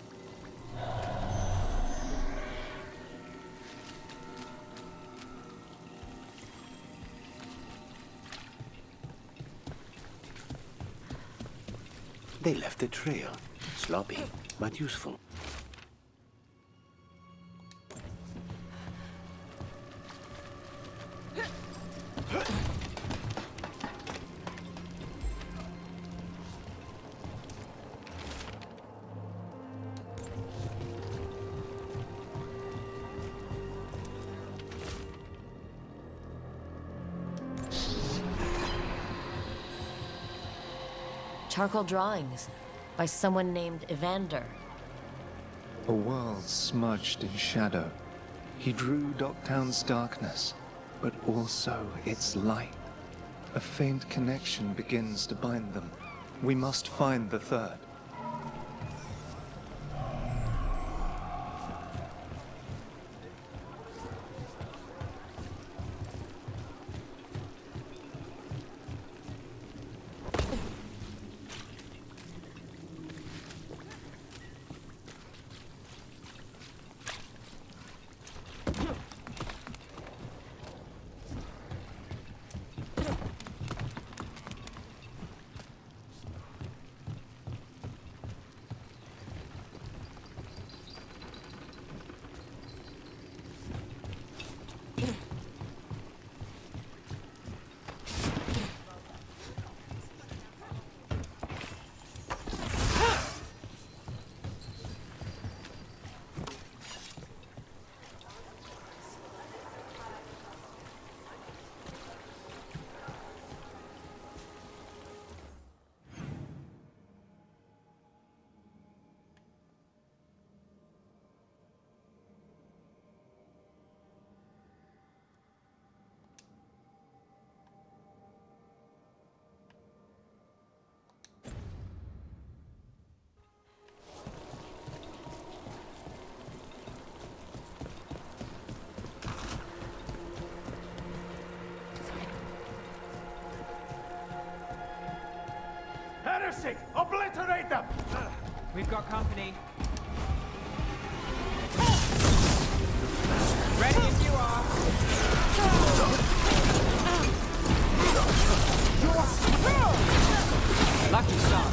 They left a trail. Sloppy, but useful. Charcoal drawings by someone named Evander. A world smudged in shadow. He drew Docktown's darkness, but also its light. A faint connection begins to bind them. We must find the third. Isaac, obliterate them! We've got company. Ready if you are. Lucky shot.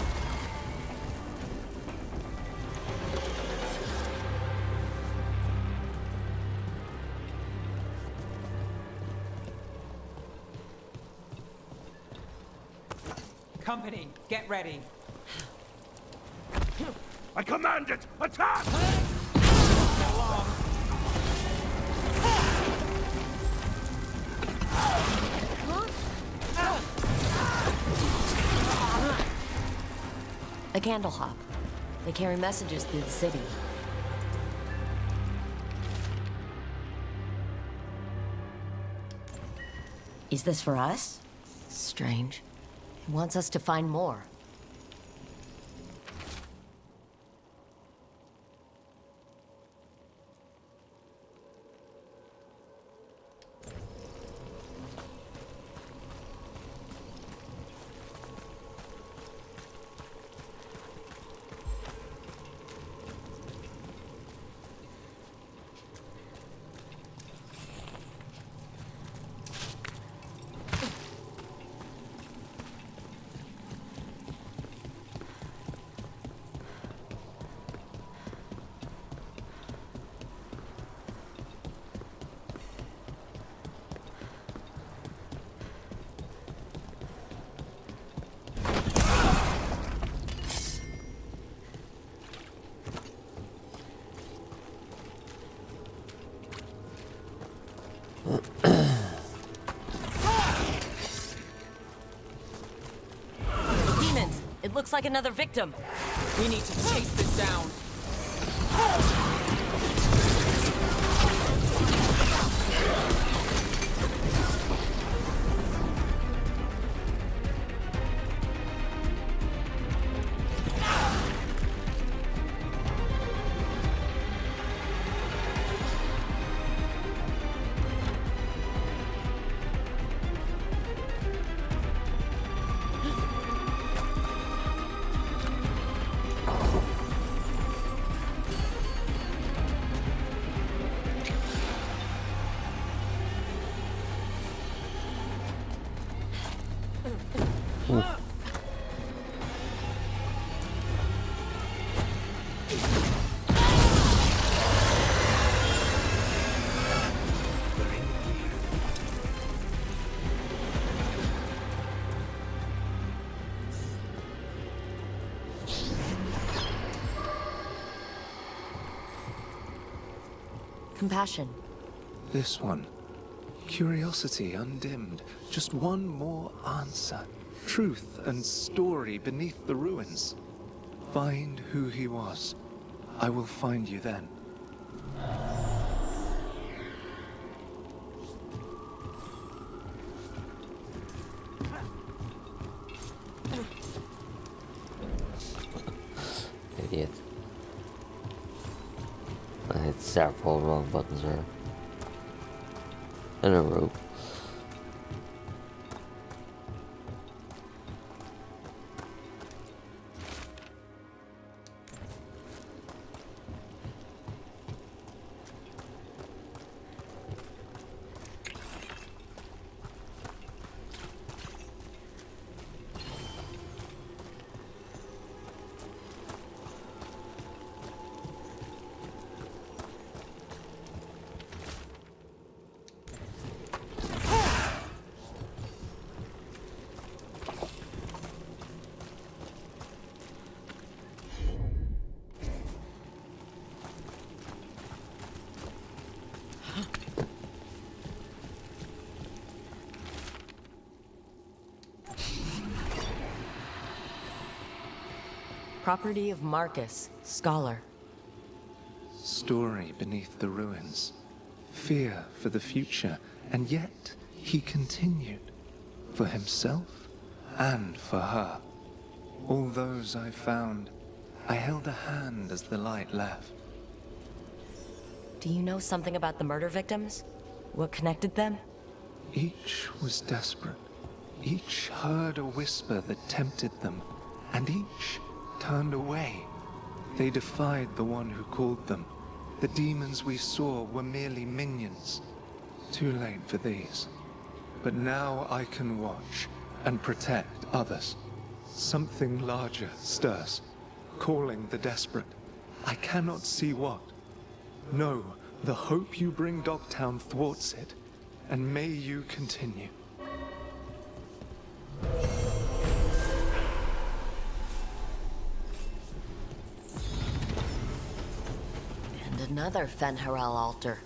Company, get ready. I command it! Attack! A candle hop. They carry messages through the city. Is this for us? Strange. He wants us to find more. Demons! It looks like another victim. We need to chase this down. Compassion. This one. Curiosity undimmed. Just one more answer. Truth and story beneath the ruins. Find who he was. I will find you then. Idiot. I hit several wrong buttons there. And a rope. Property of Marcus, scholar. Story beneath the ruins. Fear for the future, and yet he continued. For himself and for her. All those I found, I held a hand as the light left. Do you know something about the murder victims? What connected them? Each was desperate. Each heard a whisper that tempted them, and each turned away. They defied the one who called them. The demons we saw were merely minions. Too late for these. But now I can watch and protect others. Something larger stirs, calling the desperate. I cannot see what. No, the hope you bring Dogtown thwarts it, and may you continue. And another Fen'Harel altar.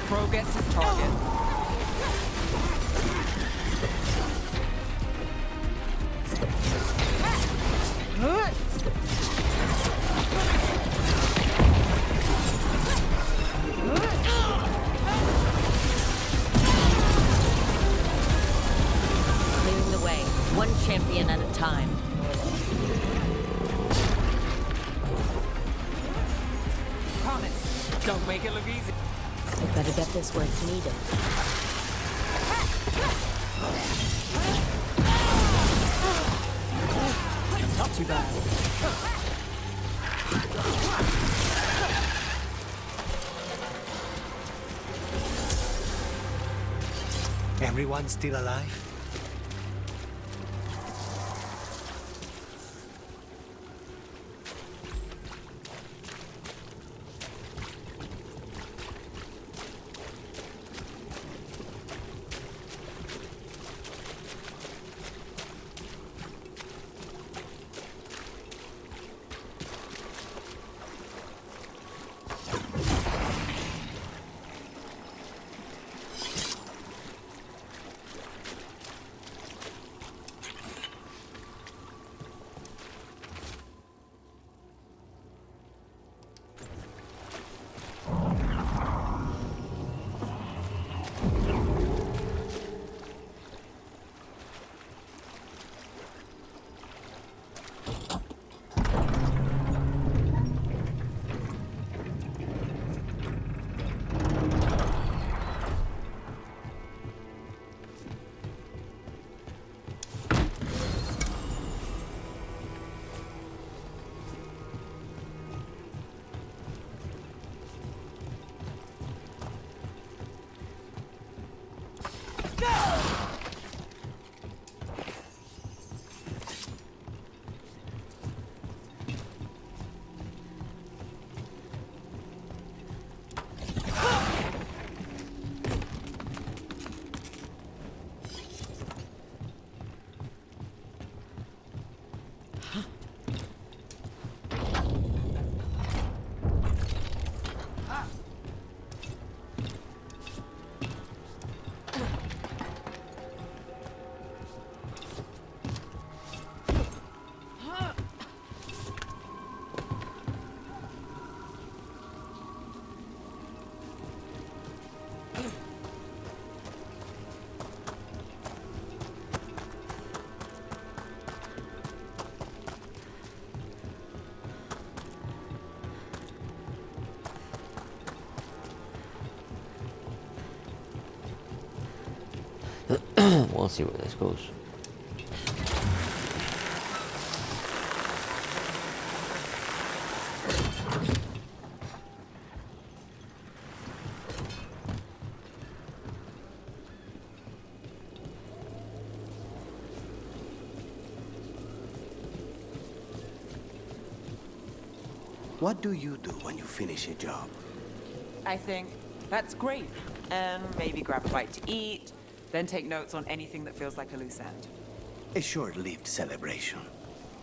Crow gets his target. Clearing the way, one champion at a time. Promise, don't make it look easy. We better get this where it's needed. Not too bad. Everyone still alive? We'll see where this goes. What do you do when you finish a job? I think that's great. And maybe grab a bite to eat, then take notes on anything that feels like a loose end. A short-lived celebration.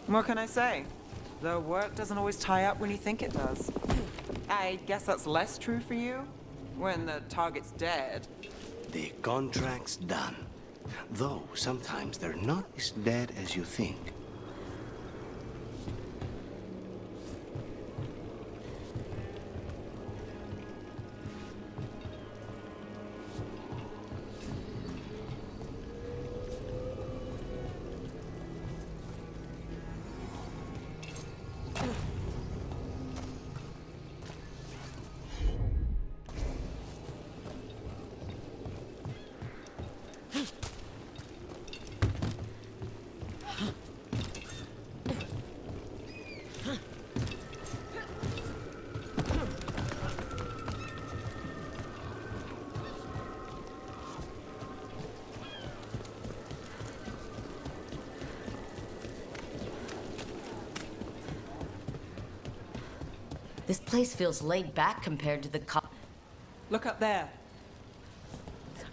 What can I say? The work doesn't always tie up when you think it does. I guess that's less true for you? When the target's dead. The contract's done. Though sometimes they're not as dead as you think. This place feels laid back compared to the Look up there.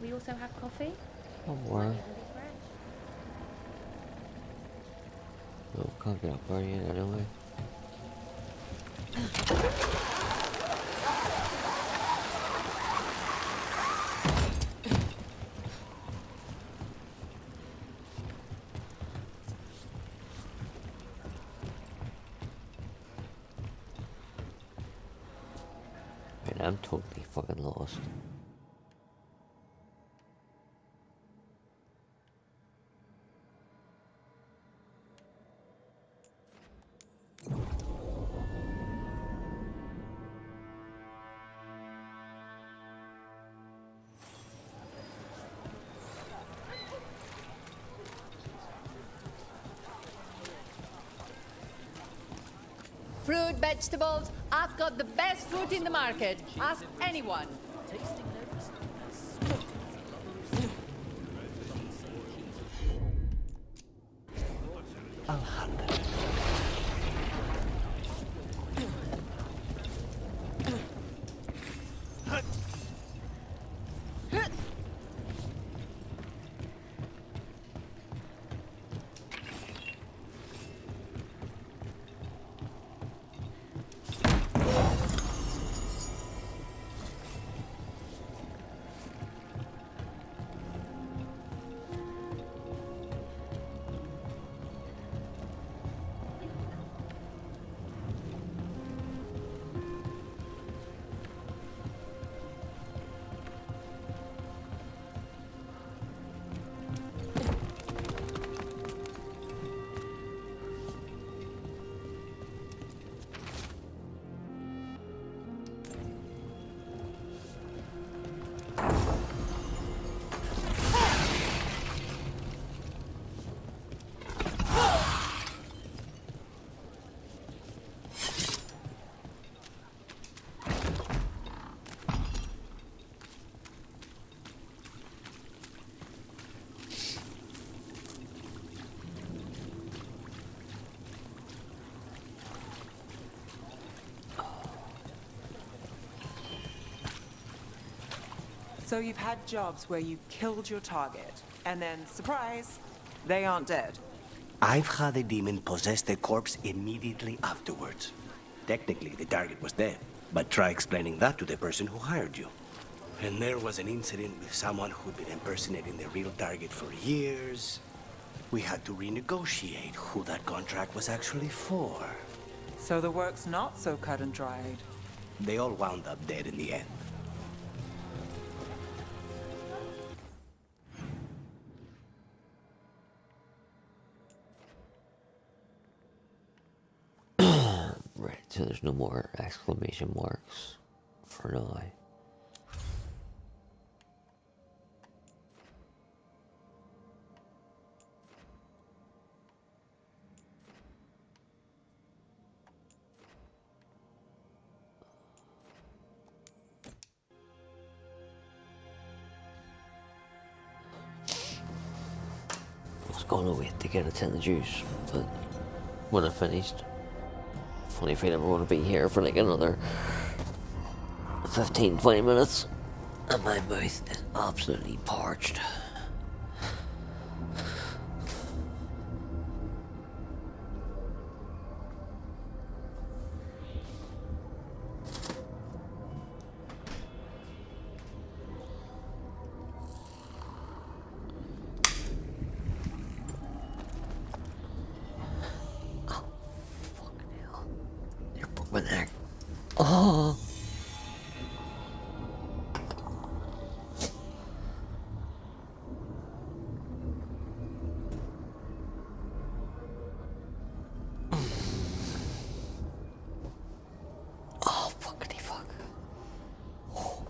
We also have coffee. One more. Oh, can't get up there yet anyway. Man, I'm totally fucking lost. Fruit, vegetables. I've got the best fruit in the market. Ask anyone. So you've had jobs where you killed your target, and then, surprise, they aren't dead. I've had a demon possess the corpse immediately afterwards. Technically, the target was dead, but try explaining that to the person who hired you. And there was an incident with someone who'd been impersonating the real target for years. We had to renegotiate who that contract was actually for. So the work's not so cut and dried. They all wound up dead in the end. Right, so there's no more exclamation marks for now. gonna wait to get a tin of juice, but when I finished, funny feeling we're gonna be here for like another 15-20 minutes, and my mouth is absolutely parched. But there. Oh. Oh, fuckity fuck. Oh.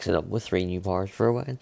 mix it up with 3 new bars for a while.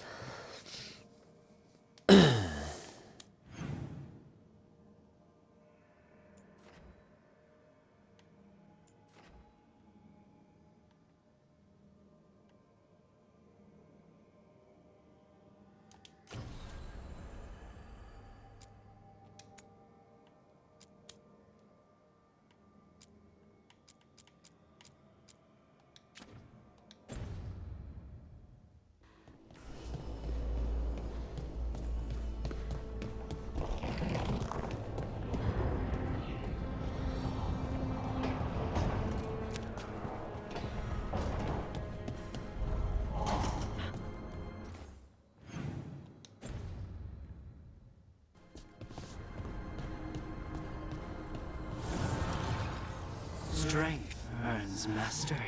Strength earns mastery.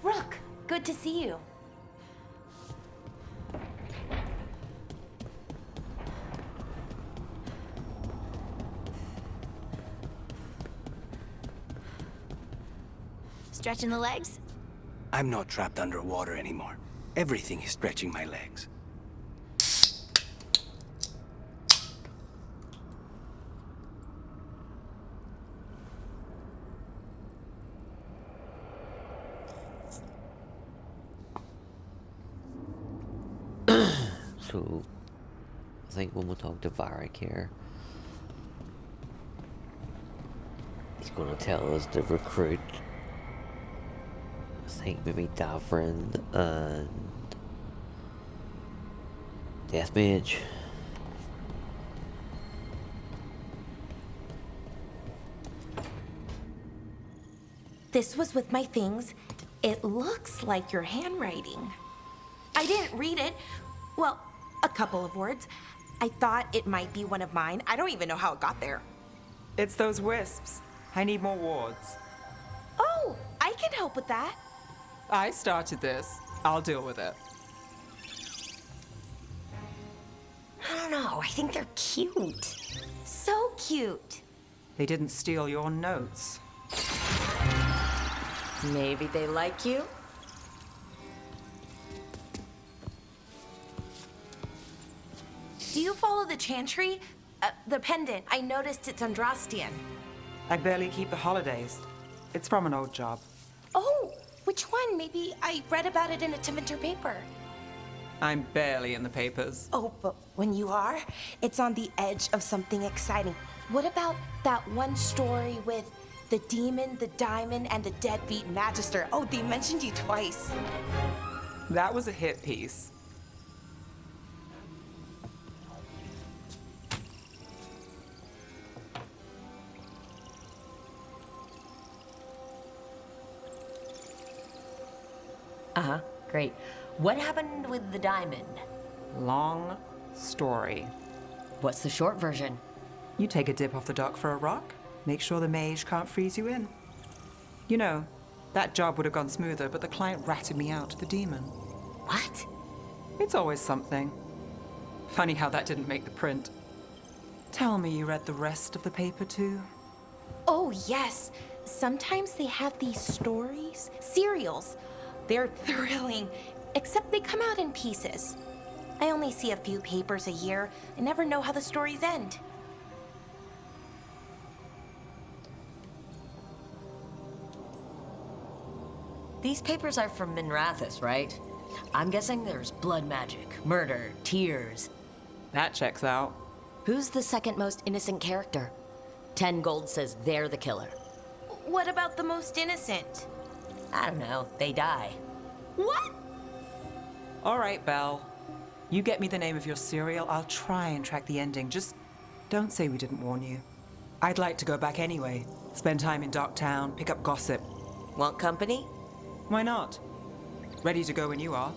Rook, good to see you. Stretching the legs? I'm not trapped underwater anymore. Everything is stretching my legs. So, I think when we talk to Varric here, he's going to tell us to recruit, I think maybe Davrin and Deathmage. This was with my things. It looks like your handwriting. I didn't read it. Well, a couple of words. I thought it might be one of mine. I don't even know how it got there. It's those wisps. I need more wards. Oh, I can help with that. I started this. I'll deal with it. I don't know. I think they're cute. So cute. They didn't steal your notes. Maybe they like you? Do you follow the chantry? The pendant. I noticed it's Andrastian. I barely keep the holidays. It's from an old job. Oh, which one? Maybe I read about it in a Tevinter paper. I'm barely in the papers. Oh, but when you are, it's on the edge of something exciting. What about that one story with the demon, the diamond, and the deadbeat magister? Oh, they mentioned you twice. That was a hit piece. Uh-huh, great. What happened with the diamond? Long story. What's the short version? You take a dip off the dock for a rock, make sure the mage can't freeze you in. You know, that job would have gone smoother, but the client ratted me out to the demon. What? It's always something. Funny how that didn't make the print. Tell me you read the rest of the paper too? Oh, yes. Sometimes they have these stories, serials. They're thrilling, except they come out in pieces. I only see a few papers a year. I never know how the stories end. These papers are from Minrathous, right? I'm guessing there's blood magic, murder, tears. That checks out. Who's the second most innocent character? 10 gold says they're the killer. What about the most innocent? I don't know, they die. What? All right, Belle. You get me the name of your serial, I'll try and track the ending. Just don't say we didn't warn you. I'd like to go back anyway. Spend time in Docktown, pick up gossip. Want company? Why not? Ready to go when you are.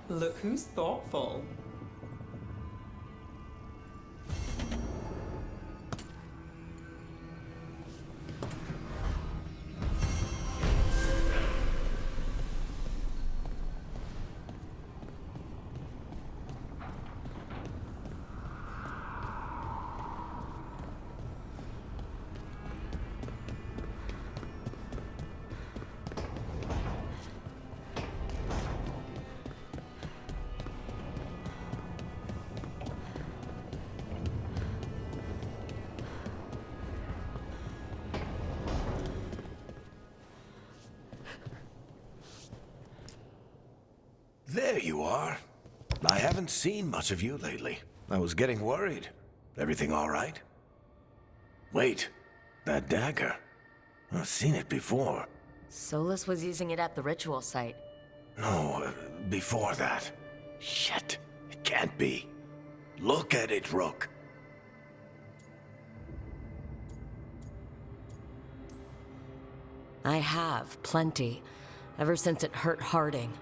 Look who's thoughtful. There you are. I haven't seen much of you lately. I was getting worried. Everything all right? Wait, that dagger. I've seen it before. Solus was using it at the ritual site. No, before that. Shit, it can't be. Look at it, Rook. I have, plenty. Ever since it hurt Harding.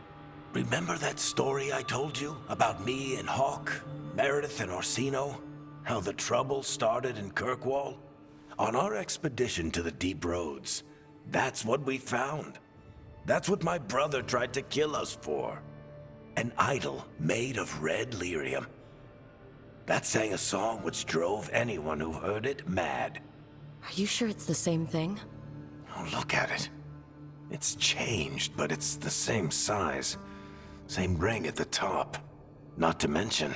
Remember that story I told you about me and Hawk, Meredith and Orsino? How the trouble started in Kirkwall? On our expedition to the Deep Roads, that's what we found. That's what my brother tried to kill us for. An idol made of red lyrium. That sang a song which drove anyone who heard it mad. Are you sure it's the same thing? Oh, look at it. It's changed, but it's the same size. Same ring at the top. Not to mention,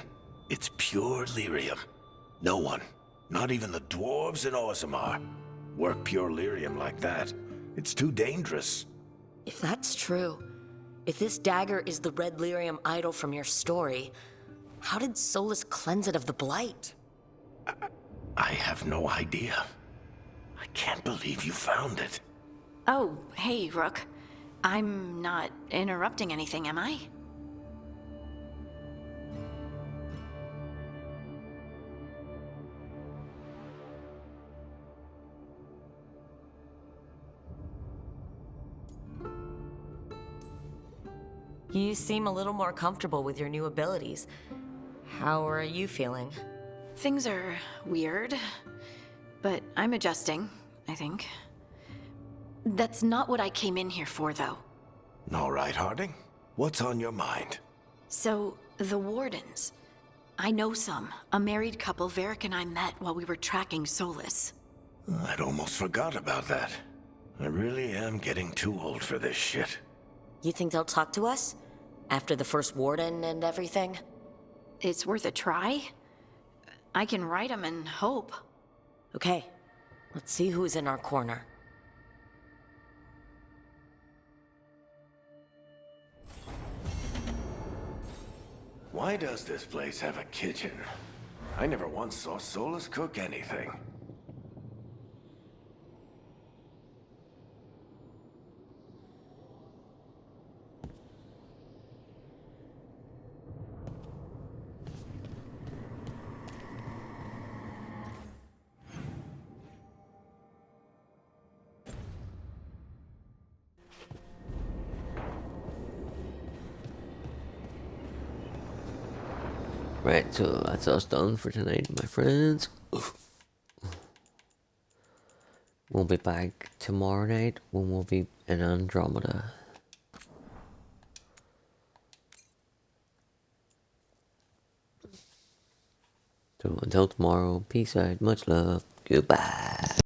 it's pure lyrium. No one, not even the dwarves in Orzammar, work pure lyrium like that. It's too dangerous. If that's true, if this dagger is the red lyrium idol from your story, how did Solus cleanse it of the blight? I have no idea. I can't believe you found it. Oh, hey, Rook. I'm not interrupting anything, am I? You seem a little more comfortable with your new abilities. How are you feeling? Things are weird, but I'm adjusting, I think. That's not what I came in here for, though. All right, Harding. What's on your mind? So, the Wardens. I know some. A married couple Varric and I met while we were tracking Solus. I'd almost forgot about that. I really am getting too old for this shit. You think they'll talk to us? After the first Warden and everything? It's worth a try. I can write them and hope. Okay, let's see who's in our corner. Why does this place have a kitchen? I never once saw Solus cook anything. Right, so that's us done for tonight, my friends. We'll be back tomorrow night when we'll be in Andromeda. So until tomorrow, peace out, much love, goodbye.